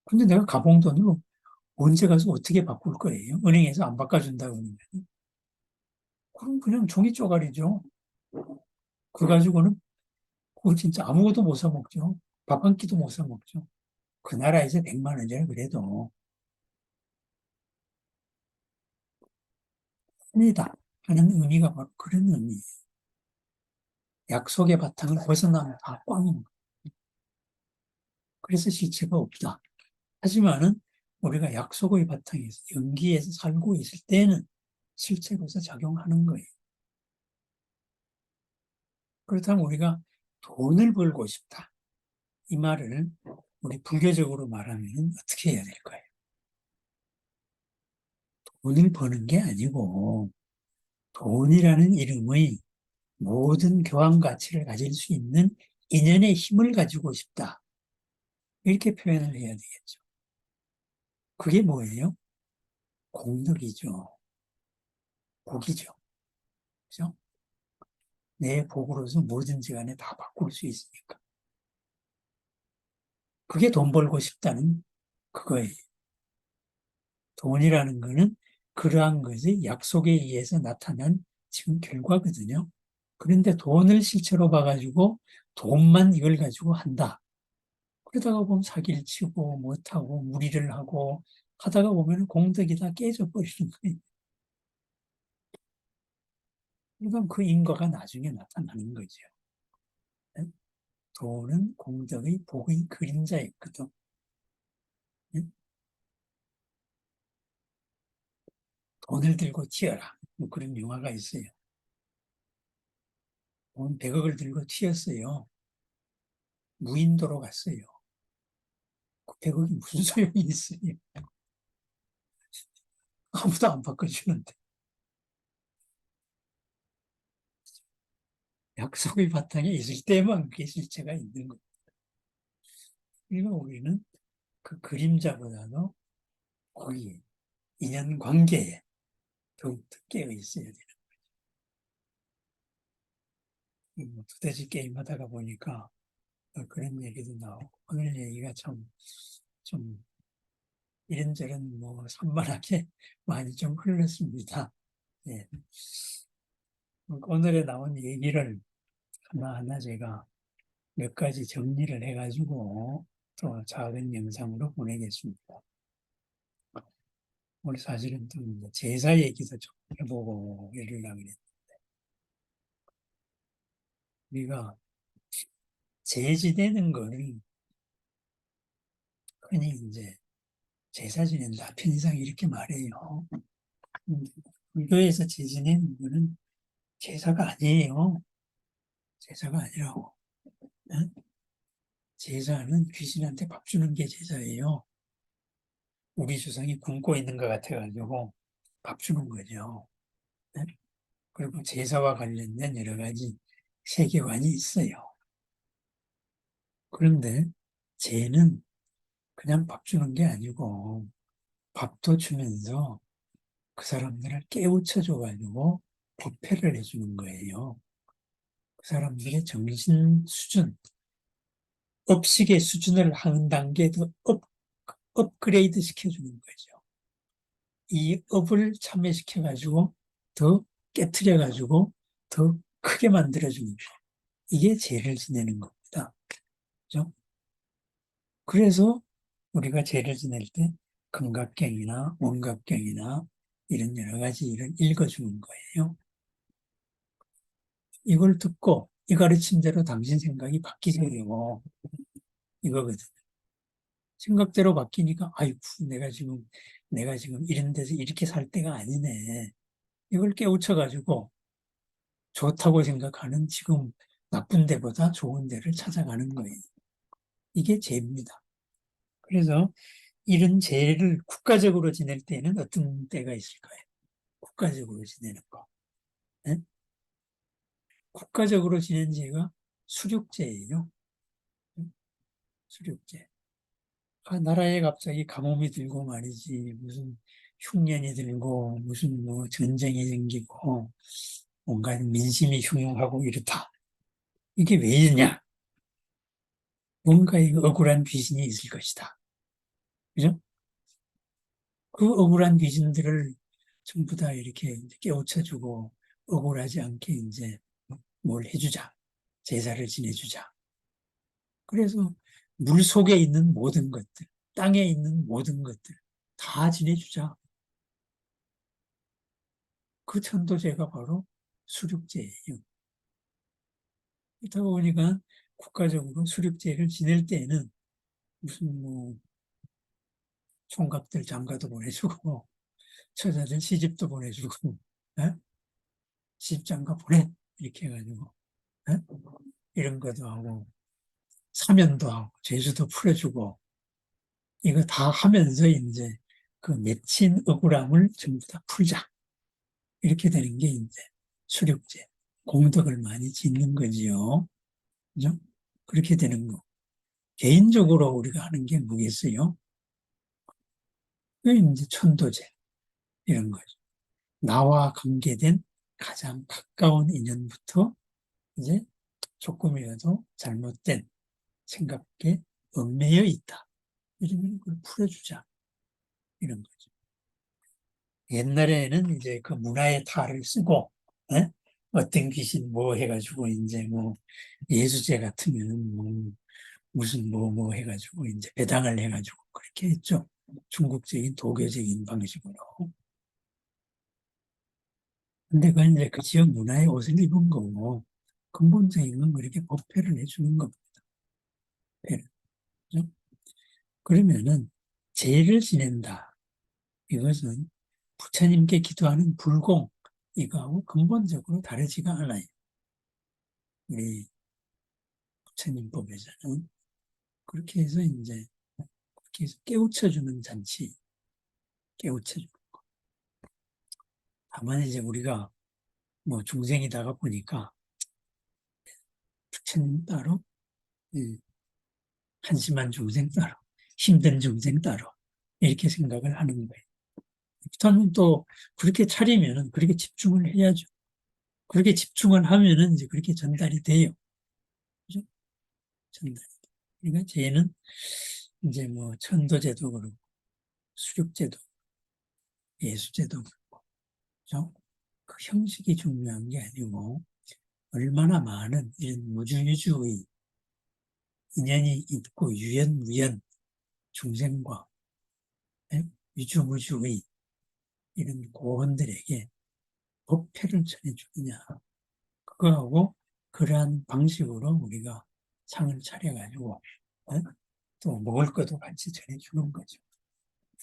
근데 내가 가봉 돈으로 언제 가서 어떻게 바꿀 거예요? 은행에서 안 바꿔준다고 그러면. 그럼 그냥 종이 쪼가리죠. 그거 가지고는 그거 진짜 아무것도 못 사 먹죠. 밥 한 끼도 못 사 먹죠. 그 나라에서 100만 원이라 그래도 아니다 하는 의미가 바로 그런 의미예요. 약속의 바탕을 벗어나면 다 꽝인 거예요. 그래서 실체가 없다. 하지만은 우리가 약속의 바탕에서 연기에서 살고 있을 때는 실체로서 작용하는 거예요. 그렇다면 우리가 돈을 벌고 싶다. 이 말을 우리 불교적으로 말하면 어떻게 해야 될까요? 돈을 버는 게 아니고 돈이라는 이름의 모든 교환 가치를 가질 수 있는 인연의 힘을 가지고 싶다. 이렇게 표현을 해야 되겠죠. 그게 뭐예요? 공덕이죠. 복이죠. 그죠? 내 복으로서 뭐든지 간에 다 바꿀 수 있으니까. 그게 돈 벌고 싶다는 그거예요. 돈이라는 거는 그러한 것의 약속에 의해서 나타난 지금 결과거든요. 그런데 돈을 실체로 봐가지고 돈만 이걸 가지고 한다. 그러다가 보면 사기를 치고 못하고 무리를 하고 하다가 보면 공덕이 다 깨져버리는 거예요. 그러니까 그 인과가 나중에 나타나는 거죠. 네? 돈은 공덕의 복의 그림자였거든. 네? 돈을 들고 튀어라. 뭐 그런 영화가 있어요. 돈 100억을 들고 튀었어요. 무인도로 갔어요. 그 100억이 무슨 소용이 있어요? 아무도 안 바꿔주는데. 약속의 바탕에 있을 때만 그게 실체가 있는 거예요. 그러니까 우리는 그 그림자보다도 거기 인연관계에 더욱더 깨어 있어야 돼요. 뭐 두더지 게임 하다가 보니까 그런 얘기도 나오고 오늘 얘기가 참 좀 이런저런 뭐 산만하게 많이 좀 흘렀습니다. 예. 오늘에 나온 얘기를 하나하나 제가 몇 가지 정리를 해가지고 또 작은 영상으로 보내겠습니다. 오늘 사실은 또 제사 얘기도 좀 해보고 이러려고 그랬는데 우리가 제 지내는 거를 흔히 이제 제사 지낸다 편의상 이렇게 말해요. 불교에서 제 지내는 거는 제사가 아니에요. 제사가 아니라고. 응? 제사는 귀신한테 밥 주는 게 제사예요. 우리 조상이 굶고 있는 것 같아가지고 밥 주는 거죠. 응? 그리고 제사와 관련된 여러 가지 세계관이 있어요. 그런데 제는 그냥 밥 주는 게 아니고 밥도 주면서 그 사람들을 깨우쳐줘가지고 부패를 해주는 거예요. 그 사람들의 정신 수준, 업식의 수준을 한 단계 더 업그레이드 시켜주는 거죠. 이 업을 참여시켜가지고 더 깨트려가지고 더 크게 만들어주는 거예요. 이게 죄를 지내는 겁니다. 그죠? 그래서 우리가 죄를 지낼 때 금갑경이나 원갑경이나 이런 여러 가지 일을 읽어주는 거예요. 이걸 듣고 이 가르침대로 당신 생각이 바뀌세요. 이거거든. 생각대로 바뀌니까 아이고 내가 지금 이런 데서 이렇게 살 때가 아니네. 이걸 깨우쳐가지고 좋다고 생각하는 지금 나쁜 데보다 좋은 데를 찾아가는 거예요. 이게 죄입니다. 그래서 이런 죄를 국가적으로 지낼 때는 어떤 때가 있을까요? 국가적으로 지내는 거. 네? 국가적으로 지낸 죄가 수륙죄예요. 수륙죄. 나라에 갑자기 가뭄이 들고 말이지, 무슨 흉년이 들고, 무슨 뭐 전쟁이 생기고, 뭔가 민심이 흉흉하고 이렇다. 이게 왜 이러냐? 뭔가 이 억울한 귀신이 있을 것이다. 그죠? 그 억울한 귀신들을 전부 다 이렇게 깨우쳐주고, 억울하지 않게 이제 뭘 해주자. 제사를 지내주자. 그래서 물 속에 있는 모든 것들, 땅에 있는 모든 것들 다 지내주자. 그 천도제가 바로 수륙제예요. 그러다 보니까 국가적으로 수륙제를 지낼 때에는 무슨 뭐 총각들 장가도 보내주고 처자들 시집도 보내주고 에? 시집장가 보내 이렇게 해가지고 에? 이런 것도 하고 사면도 하고 죄수도 풀어주고 이거 다 하면서 이제 그 맺힌 억울함을 전부 다 풀자 이렇게 되는 게 이제 수륙제 공덕을 많이 짓는 거지요. 그죠? 그렇게 되는 거. 개인적으로 우리가 하는 게 뭐겠어요? 그 이제 천도제 이런 거죠. 나와 관계된 가장 가까운 인연부터 이제 조금이라도 잘못된 생각에 얽매여 있다. 이러면 그걸 풀어주자. 이런 거죠. 옛날에는 이제 그 문화의 탈을 쓰고, 에? 어떤 귀신 뭐 해가지고 이제 뭐 예수제 같으면 뭐 무슨 뭐 해가지고 이제 배당을 해가지고 그렇게 했죠. 중국적인 도교적인 방식으로. 근데 그 이제 그 지역 문화의 옷을 입은 거고 근본적인 건 그렇게 법회를 해주는 겁니다. 법회를. 그죠? 그러면은 제를 지낸다. 이것은 부처님께 기도하는 불공 이거하고 근본적으로 다르지가 않아요. 우리 부처님 법에서는 그렇게 해서 이제 그렇게 해서 깨우쳐주는 잔치, 깨우쳐주는. 다만 이제 우리가 뭐 중생이다가 보니까 부처님 따로, 한심한 중생 따로, 힘든 중생 따로 이렇게 생각을 하는 거예요. 부처님 또 그렇게 차리면은 그렇게 집중을 해야죠. 그렇게 집중을 하면은 이제 그렇게 전달이 돼요. 그죠? 전달. 그러니까 쟤는 이제 뭐 천도제도 그렇고 수륙제도, 예수제도 그렇고, 그죠? 그 형식이 중요한 게 아니고 얼마나 많은 이런 무주유주의 인연이 있고 유연무연 중생과 유주무주의 이런 고원들에게 법회를 전해주느냐. 그거하고 그러한 방식으로 우리가 상을 차려가지고 또 먹을 것도 같이 전해주는 거죠.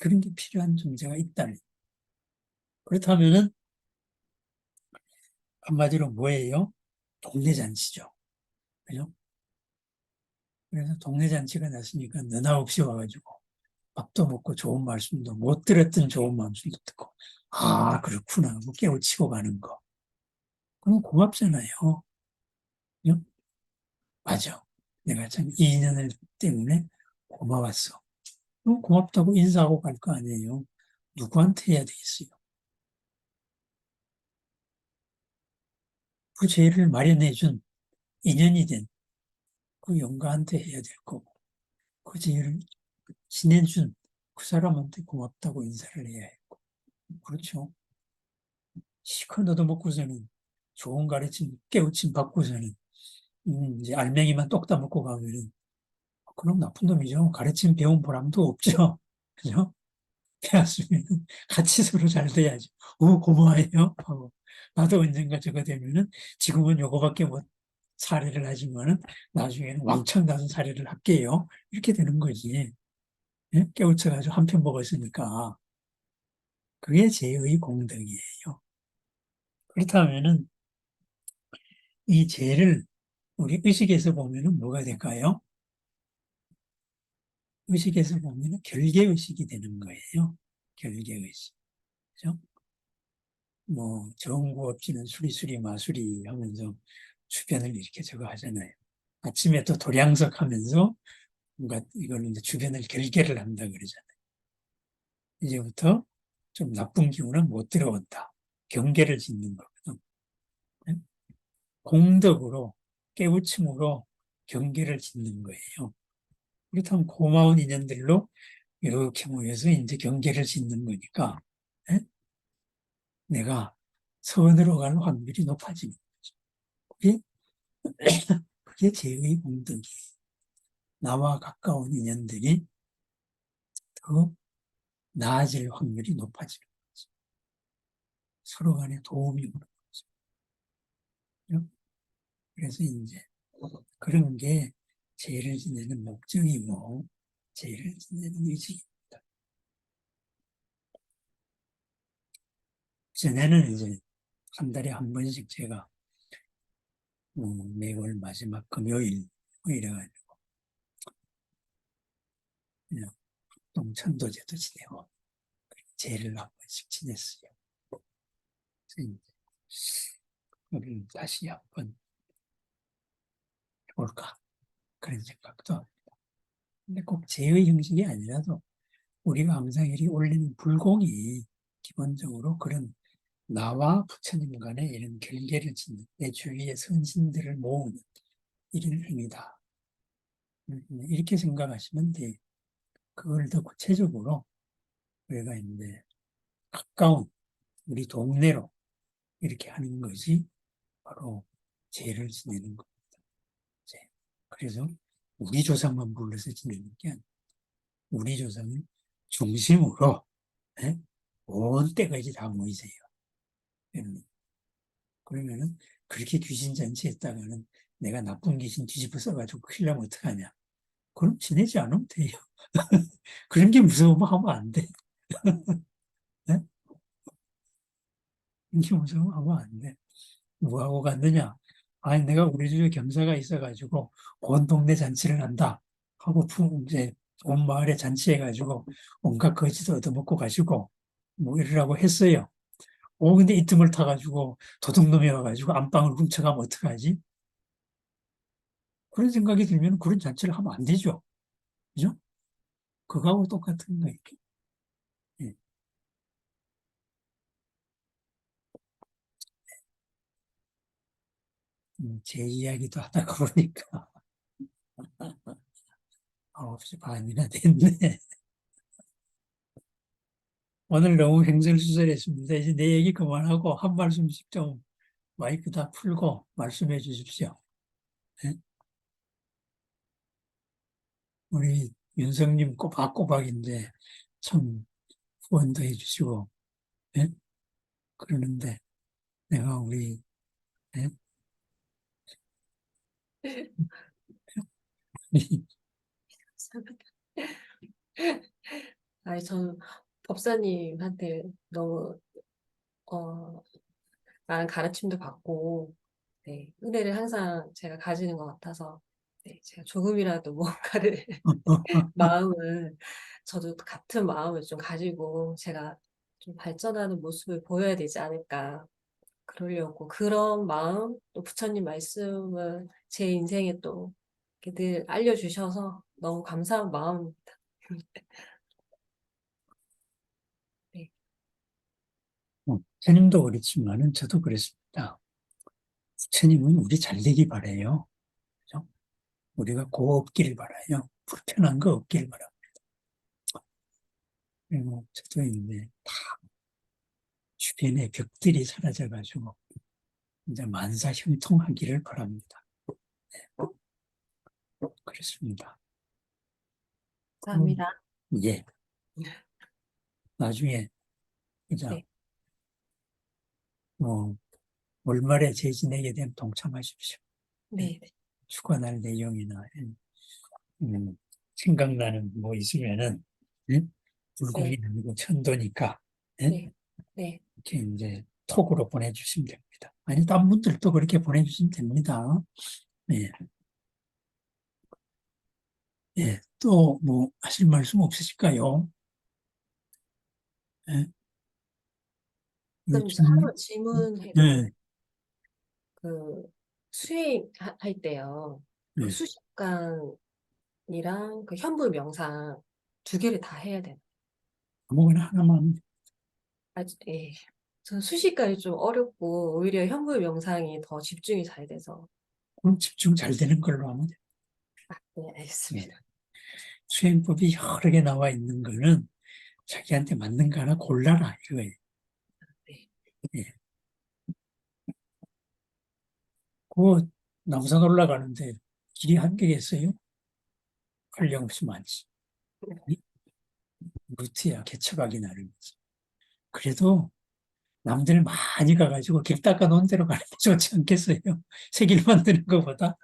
그런 게 필요한 존재가 있다면. 그렇다면은 한마디로 뭐예요? 동네 잔치죠. 그죠? 그래서 동네 잔치가 났으니까 너나 없이 와가지고 밥도 먹고 좋은 말씀도 못 들었던 좋은 말씀도 듣고 아 그렇구나 하고 깨우치고 가는 거. 그럼 고맙잖아요. 그죠? 맞아. 내가 참 이 인연을 때문에 고마웠어. 그럼 고맙다고 인사하고 갈 거 아니에요. 누구한테 해야 되겠어요? 그 죄를 마련해준 인연이 된 그 영가한테 해야 될 거고, 그 죄를 지내준 그 사람한테 고맙다고 인사를 해야 했고. 그렇죠. 시커 얻어먹고서는 좋은 가르침, 깨우침 받고서는 이제 알맹이만 똑 따먹고 가면은 그럼 나쁜 놈이죠. 가르침 배운 보람도 없죠. 그죠? 배웠으면 같이 서로 잘 돼야죠. 고마워요. 하고. 나도 언젠가 저거 되면은 지금은 요거밖에 못 사례를 하지만은 나중에는 왕창 나서 사례를 할게요. 이렇게 되는 거지. 예? 깨우쳐가지고 한 편 먹었으니까. 그게 죄의 공덕이에요. 그렇다면은 이 죄를 우리 의식에서 보면은 뭐가 될까요? 의식에서 보면은 결계의식이 되는 거예요. 결계의식. 그죠? 뭐, 좋은 거 없이는 수리수리 마수리 하면서 주변을 이렇게 저거 하잖아요. 아침에 또 도량석 하면서 뭔가 이걸 이제 주변을 결계를 한다 그러잖아요. 이제부터 좀 나쁜 기운은 못 들어온다. 경계를 짓는 거거든. 예? 공덕으로, 깨우침으로 경계를 짓는 거예요. 그렇다면 고마운 인연들로 이렇게 모여서 이제 경계를 짓는 거니까, 예? 내가 선으로 갈 확률이 높아지는 거죠. 그게, 그게 제의 공덕이. 나와 가까운 인연들이 더 나아질 확률이 높아지는 거죠. 서로 간에 도움이 오는 거죠. 그래서 이제 그런 게 죄를 지내는 목적이고 죄를 지내는 의식입니다. 전에는 이제 한 달에 한 번씩 제가 매월 마지막 금요일 이래가지고 그냥 동천도제도 지내고 죄를 한 번씩 지냈어요. 그래서 이제 그걸 다시 한번 해볼까 그런 생각도 합니다. 근데 꼭 죄의 형식이 아니라도 우리가 항상 이리 올리는 불공이 기본적으로 그런 나와 부처님 간의 이런 결계를 짓는 내 주위의 선신들을 모으는 이런 행위다. 이렇게 생각하시면 돼. 그걸 더 구체적으로 우리가 이제 가까운 우리 동네로 이렇게 하는 것이 바로 죄를 지내는 겁니다. 죄. 그래서 우리 조상만 불러서 지내는 게 아니라 우리 조상을 중심으로 예? 온 때까지 다 모이세요. 그러면은 그렇게 귀신 잔치했다가는 내가 나쁜 귀신 뒤집어 써가지고 큰일 나면 어떡하냐. 그럼 지내지 않으면 돼요. 그런 게 무서우면 하면 안 돼. 네? 그런 게 무서우면 하면 안 돼. 뭐 하고 갔느냐. 아니, 내가 우리 집에 겸사가 있어가지고 온 동네 잔치를 한다. 하고 이제 온 마을에 잔치해가지고 온갖 거지도 얻어먹고 가시고 뭐 이러라고 했어요. 근데 이 틈을 타가지고 도둑놈이 와가지고 안방을 훔쳐가면 어떡하지? 그런 생각이 들면 그런 잔치를 하면 안 되죠. 그죠? 그거하고 똑같은 거예요. 예. 제 이야기도 하다 보니까 9시 반이나 됐네. 오늘 너무 횡설수설했습니다. 이제 내 얘기 그만하고 한 말씀씩 좀 마이크 다 풀고 말씀해 주십시오. 예? 우리 윤성님 꼬박꼬박인데 참 후원도 해주시고 예? 그러는데 내가 예? 아니, 저는 법사님한테 너무, 어, 많은 가르침도 받고, 네, 은혜를 항상 제가 가지는 것 같아서, 네, 제가 조금이라도 뭔가를, 마음을, 저도 같은 마음을 좀 가지고 제가 좀 발전하는 모습을 보여야 되지 않을까. 그러려고 그런 마음, 또 부처님 말씀을 제 인생에 또 이렇게 늘 알려주셔서 너무 감사한 마음입니다. 네, 부처님도 그렇지만은 저도 그랬습니다. 부처님은 우리 잘 되기 바래요. 그죠? 우리가 고 없기를 바라요. 불편한 거 없기를 바라. 그리고 저도 이제 주변에 벽들이 사라져가지고 이제 만사 형통하기를 바랍니다. 그렇습니다. 감사합니다. 예, 나중에 그죠? 네, 뭐 월말에 재진하게 되면 동참하십시오. 예, 네, 네, 축하날 내용이나 생각나는 뭐 있으면은 예? 불공이 네, 아니고 천도니까 예? 네, 네. 이렇게 이제 톡으로 보내주시면 됩니다. 아니 딴 분들도 그렇게 보내주시면 됩니다. 예, 예. 또 뭐 하실 말씀 없으실까요? 예? 그럼 요즘 하나 질문해도 네, 되나요? 그, 수행할 때요. 그 네. 수식관이랑 그 현물 명상 두 개를 다 해야 돼요. 아무거나 하나만 하면 돼. 예. 전 수식관이 좀 어렵고 오히려 현물 명상이 더 집중이 잘 돼서. 그럼 집중 잘 되는 걸로 하면 돼. 네, 네. 알겠습니다. 수행법이 여러 개 나와 있는 거는 자기한테 맞는 거 하나 골라라 이거예요. 네. 예. 그 남산 올라가는데 길이 한 개겠어요? 한량없이 많지. 루트야 개척하기 나름이지. 그래도 남들 많이 가가지고 길 닦아 놓은 대로 가는 게 좋지 않겠어요? 새 길 만드는 것보다.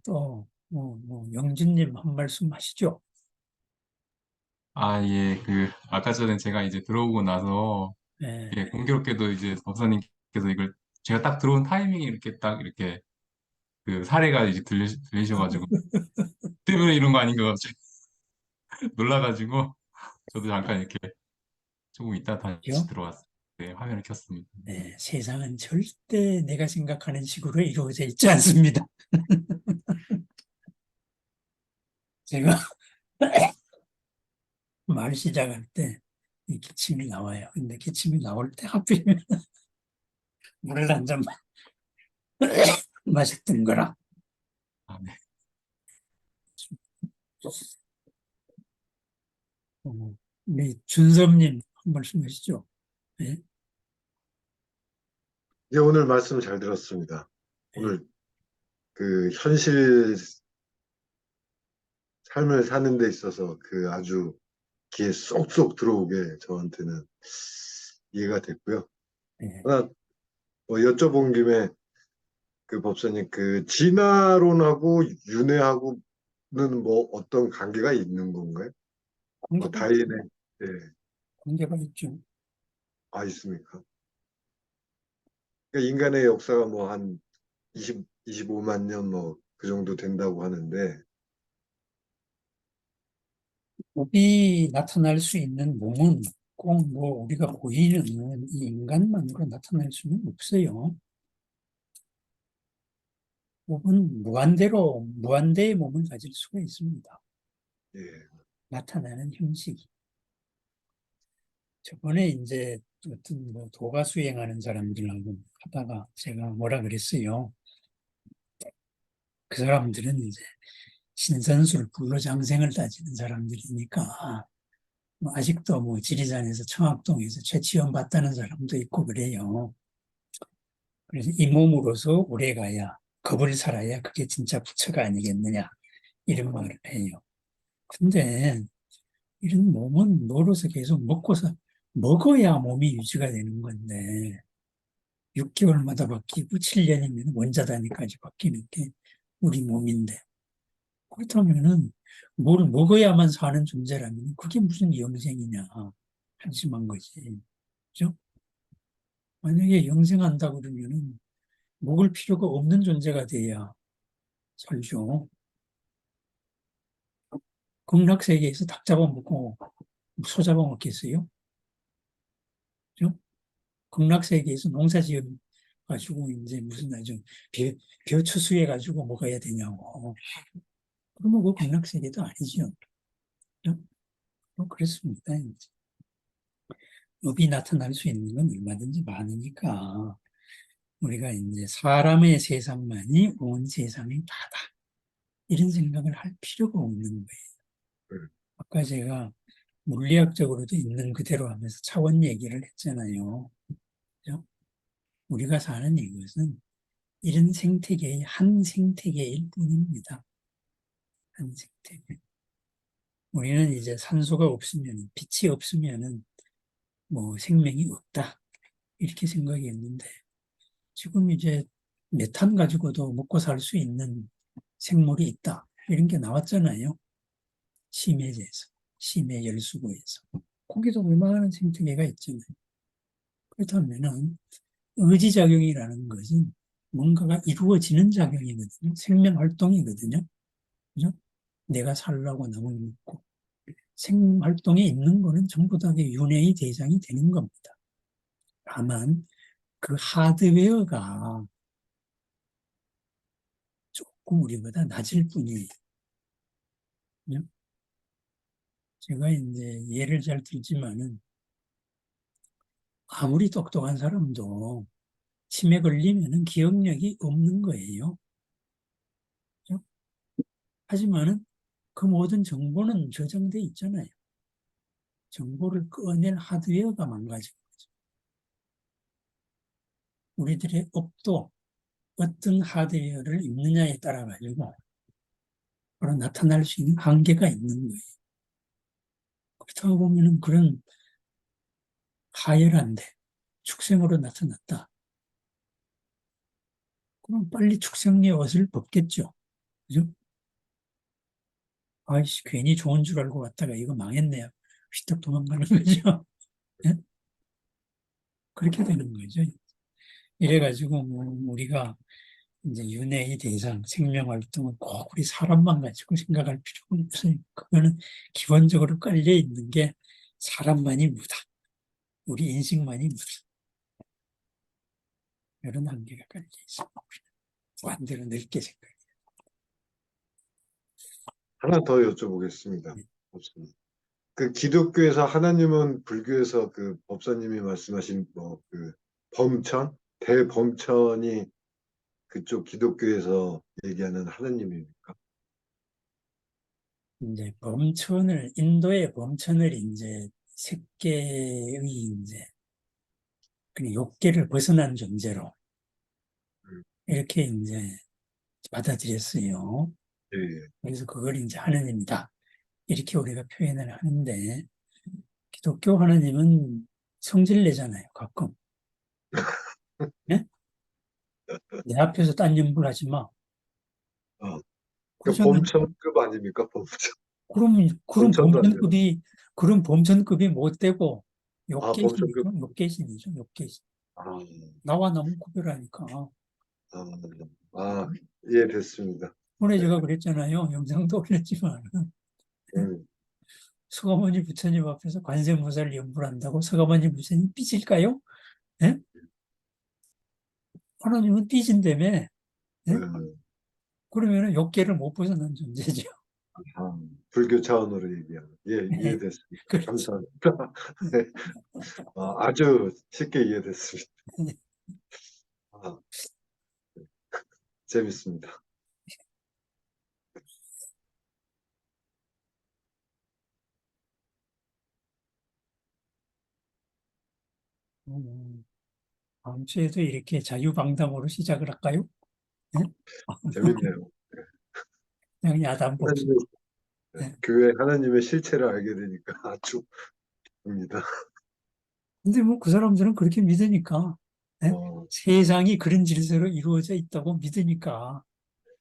또, 영진님 한 말씀 하시죠. 아, 예, 아까 전에 제가 이제 들어오고 나서, 예. 예, 공교롭게도 이제 법사님께서 이걸, 제가 딱 들어온 타이밍이 이렇게 딱 이렇게, 사례가 이제 들리셔가지고, 때문에 이런 거 아닌가 갑자기 놀라가지고, 저도 잠깐 이렇게 조금 있다 다시 그죠? 들어왔어요. 네, 화면을 켰습니다. 네, 세상은 절대 내가 생각하는 식으로 이루어져 있지 않습니다. 제가 말 시작할 때 이 기침이 나와요. 근데 기침이 나올 때 하필이면 물을 한 잔 마셨던 거라. 아, 네. 우리 준섭님 한 말씀 하시죠. 네, 예, 오늘 말씀 잘 들었습니다. 네, 오늘 현실 삶을 사는 데 있어서 아주 귀에 쏙쏙 들어오게 저한테는 이해가 됐고요. 네. 하나 뭐 여쭤본 김에 법사님 진화론하고 윤회하고는 뭐 어떤 관계가 있는 건가요? 뭐 관계가 다인의 있죠. 예, 관계가 있죠. 있습니까? 그러니까 인간의 역사가 뭐 한 25만 년 뭐 그 정도 된다고 하는데 법이 나타날 수 있는 몸은 꼭 뭐 우리가 보이는 이 인간만으로 나타날 수는 없어요. 법은 무한대의 몸을 가질 수가 있습니다. 예, 나타나는 형식이. 저번에 이제 어떤 뭐 도가 수행하는 사람들하고 하다가 제가 뭐라 그랬어요. 그 사람들은 이제 신선술 불로장생을 따지는 사람들이니까 뭐 아직도 뭐 지리산에서 청학동에서 최치원 봤다는 사람도 있고 그래요. 그래서 이 몸으로서 오래 가야 겁을 살아야 그게 진짜 부처가 아니겠느냐 이런 말을 해요. 근데 이런 몸은 뭐로서 계속 먹어야 몸이 유지가 되는 건데 6개월마다 바뀌고 7년이면 원자단위까지 바뀌는 게 우리 몸인데 그렇다면은 뭘 먹어야만 사는 존재라면 그게 무슨 영생이냐 한심한 거지. 그죠? 만약에 영생한다 그러면은 먹을 필요가 없는 존재가 돼야 살죠. 극락세계에서 닭 잡아먹고 소 잡아먹겠어요? 그죠? 극락세계에서 농사 지어 가지고 이제 무슨 아주 벼 추수해 가지고 먹어야 되냐고. 그러면 그 극락세계도 아니죠. 그죠? 그렇습니다. 이제. 업이 나타날 수 있는 건 얼마든지 많으니까 우리가 이제 사람의 세상만이 온 세상이 다다. 이런 생각을 할 필요가 없는 거예요. 아까 제가 물리학적으로도 있는 그대로 하면서 차원 얘기를 했잖아요. 그죠? 우리가 사는 이것은 이런 생태계의 한 생태계일 뿐입니다. 한 생태계. 우리는 이제 산소가 없으면, 빛이 없으면은 뭐 생명이 없다. 이렇게 생각했는데 지금 이제 메탄 가지고도 먹고 살 수 있는 생물이 있다. 이런 게 나왔잖아요. 심해제에서, 심해 열수구에서. 거기도 얼마나 생태계가 있잖아요. 그렇다면은 의지작용이라는 것은 뭔가가 이루어지는 작용이거든요. 생명활동이거든요. 그죠? 내가 살라고 남을 먹고, 생활동에 있는 거는 전부 다 윤회의 대상이 되는 겁니다. 다만 그 하드웨어가 조금 우리보다 낮을 뿐이에요. 제가 이제 예를 잘 들지만은 아무리 똑똑한 사람도 치매 걸리면은 기억력이 없는 거예요. 그죠? 하지만은 그 모든 정보는 저장돼 있잖아요. 정보를 꺼낼 하드웨어가 망가진 거죠. 우리들의 업도 어떤 하드웨어를 입느냐에 따라 가지고 바로 나타날 수 있는 한계가 있는 거예요. 그렇다고 보면은 그런 하열한데 축생으로 나타났다. 그럼 빨리 축생의 옷을 벗겠죠. 그죠? 아이씨, 괜히 좋은 줄 알고 왔다가 이거 망했네요. 휘떡 도망가는 거죠. 예? 그렇게 되는 거죠. 이래가지고 뭐 우리가 이제 윤회의 대상, 생명활동은 꼭 우리 사람만 가지고 생각할 필요가 없어요. 그거는 기본적으로 깔려 있는 게 사람만이 무다. 우리 인식만이 무다. 이런 한계가 깔려 있어요. 반대로 넓게 생각해요. 하나 더 여쭤보겠습니다. 법사님. 그 기독교에서 하나님은 불교에서 그 법사님이 말씀하신 뭐 그 범천, 대범천이 그쪽 기독교에서 얘기하는 하나님입니까? 이제 범천을, 인도의 범천을 이제 색계의 이제 그 욕계를 벗어난 존재로 이렇게 이제 받아들였어요. 예. 그래서 그걸 이제 하느님이다. 이렇게 우리가 표현을 하는데, 기독교 하느님은 성질내잖아요, 가끔. 네? 내 앞에서 딴 연불 하지 마. 그 그러잖아요. 범천급 아닙니까? 범천. 그럼 범천도 안 돼요. 그런 범천급이 못 되고, 범천급. 욕계신이죠, 욕계신. 아, 나와 너무 구별하니까. 아, 이해됐습니다. 오늘 제가 그랬잖아요. 영상도 올렸지만. 음, 서가모니 부처님 앞에서 관세음보살을 연불한다고 서가모니 부처님 삐질까요? 예? 하나님은 삐진다며. 예? 음, 그러면 욕계를 못 벗어난 존재죠. 불교 차원으로 얘기하는. 예, 이해됐습니다. 그렇죠. 감사합니다. 네, 아주 쉽게 이해됐습니다. 아, 재밌습니다. 다음 주에도 이렇게 자유방담으로 시작을 할까요? 예? 재밌네요. 그냥 야단 봅시다. 하나님의, 예. 교회 하나님의 실체를 알게 되니까 아주 좋습니다. 근데 뭐 그 사람들은 그렇게 믿으니까. 예? 어, 세상이 그런 질서로 이루어져 있다고 믿으니까.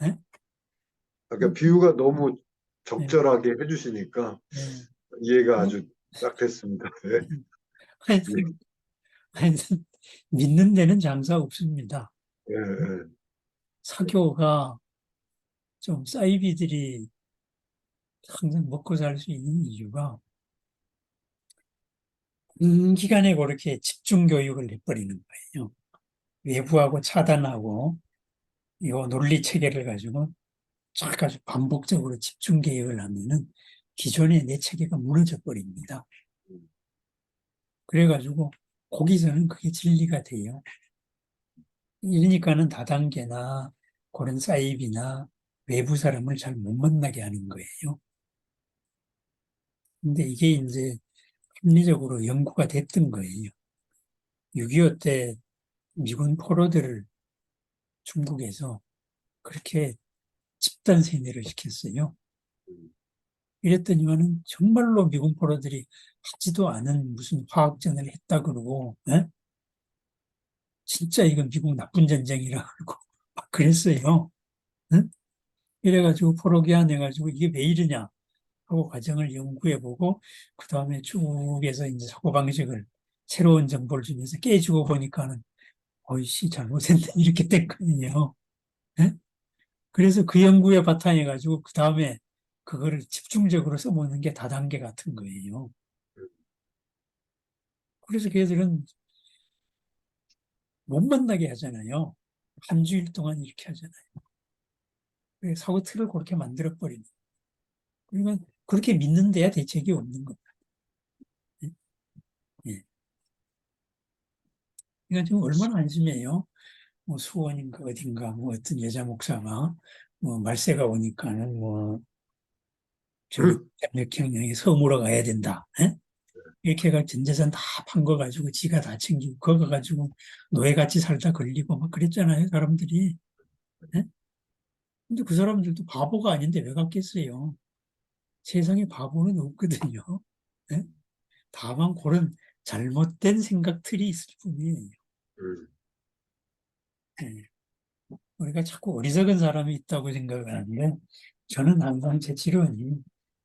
예? 그러니까 비유가 너무 예. 적절하게 해주시니까 예. 이해가 아주 딱 됐습니다. 예. 하여튼 믿는 데는 장사 없습니다. 예, 예. 사교가 좀 사이비들이 항상 먹고 살 수 있는 이유가 기간에 그렇게 집중 교육을 해버리는 거예요. 외부하고 차단하고 이 논리 체계를 가지고 쫙 아주 반복적으로 집중 교육을 하면은 기존의 내 체계가 무너져 버립니다. 그래가지고 거기서는 그게 진리가 돼요. 이러니까는 다단계나 그런 사이비나 외부 사람을 잘 못 만나게 하는 거예요. 근데 이게 이제 합리적으로 연구가 됐던 거예요. 6.25 때 미군 포로들을 중국에서 그렇게 집단 세뇌를 시켰어요. 이랬더니만은 정말로 미군 포로들이 하지도 않은 무슨 화학전을 했다 그러고, 에? 진짜 이건 미국 나쁜 전쟁이라 그러고 막 그랬어요. 에? 이래가지고 포로 귀환해가지고 이게 왜 이러냐 하고 과정을 연구해보고 그 다음에 쭉 해서 이제 사고방식을 새로운 정보를 주면서 깨주고 보니까는 어이씨 잘못했네 이렇게 됐거든요. 예? 그래서 그 연구에 바탕해 가지고 그 다음에 그거를 집중적으로 써먹는 게 다단계 같은 거예요. 그래서 걔들은 못 만나게 하잖아요. 한 주일 동안 이렇게 하잖아요. 그래서 사고 틀을 그렇게 만들어버리는. 그러니까 그렇게 믿는 데야 대책이 없는 겁니다. 예. 예. 그러니까 지금 얼마나 안심해요. 뭐 수원인가 어딘가 뭐 어떤 여자 목사가 뭐 말세가 오니까는 뭐 저기 몇평양에 섬으로 가야 된다. 예? 이렇게 해가 전 재산 다 판 거 가지고 지가 다 챙기고 그거 가지고 노예같이 살다 걸리고 막 그랬잖아요, 사람들이. 예? 근데 그 사람들도 바보가 아닌데 왜 갔겠어요? 세상에 바보는 없거든요. 예? 다만 그런 잘못된 생각들이 있을 뿐이에요. 예. 우리가 자꾸 어리석은 사람이 있다고 생각을 하는데 저는 항상 제 지론이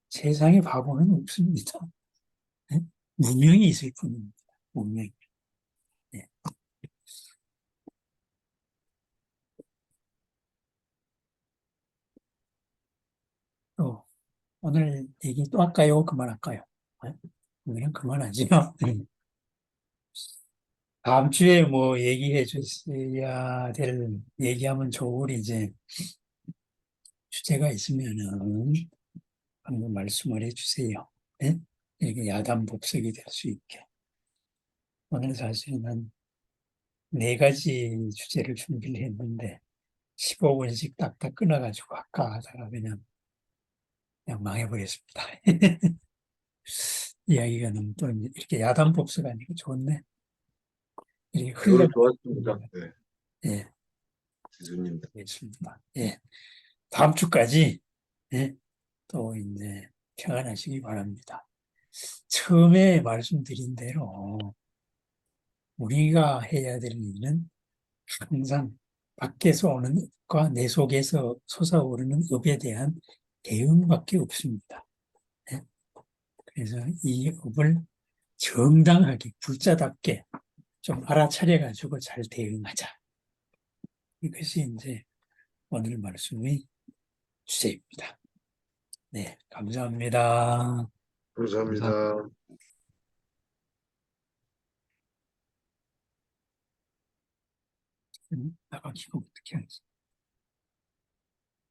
세상에 바보는 없습니다. 예? 문명이 있을 뿐입니다. 문명. 예. 또 오늘 얘기 또 할까요? 그만할까요? 예? 오늘은 그만하죠. 다음 주에 뭐 얘기해 주셔야 될 얘기하면 좋으리 이제 주제가 있으면은 한번 말씀을 해 주세요. 예? 이렇게 야단 법석이 될 수 있게. 오늘 사실은 한 4가지 주제를 준비를 했는데 15분씩 딱딱 끊어가지고 아까 하다가 그냥 망해버렸습니다. 이야기가 너무 또 이렇게 야단 법석 하니까 좋네. 이렇게 오늘 흘려. 좋았습니다. 네, 예, 지수님. 알겠습니다. 예, 다음 주까지 예, 또 이제 평안하시기 바랍니다. 처음에 말씀드린 대로 우리가 해야 될 일은 항상 밖에서 오는 읍과 내 속에서 솟아오르는 읍에 대한 대응밖에 없습니다. 네? 그래서 이 읍을 정당하게 불자답게 좀 알아차려가지고 잘 대응하자. 이것이 이제 오늘 말씀의 주제입니다. 네, 감사합니다. 감사합니다. 나가기가 어떻게 하지?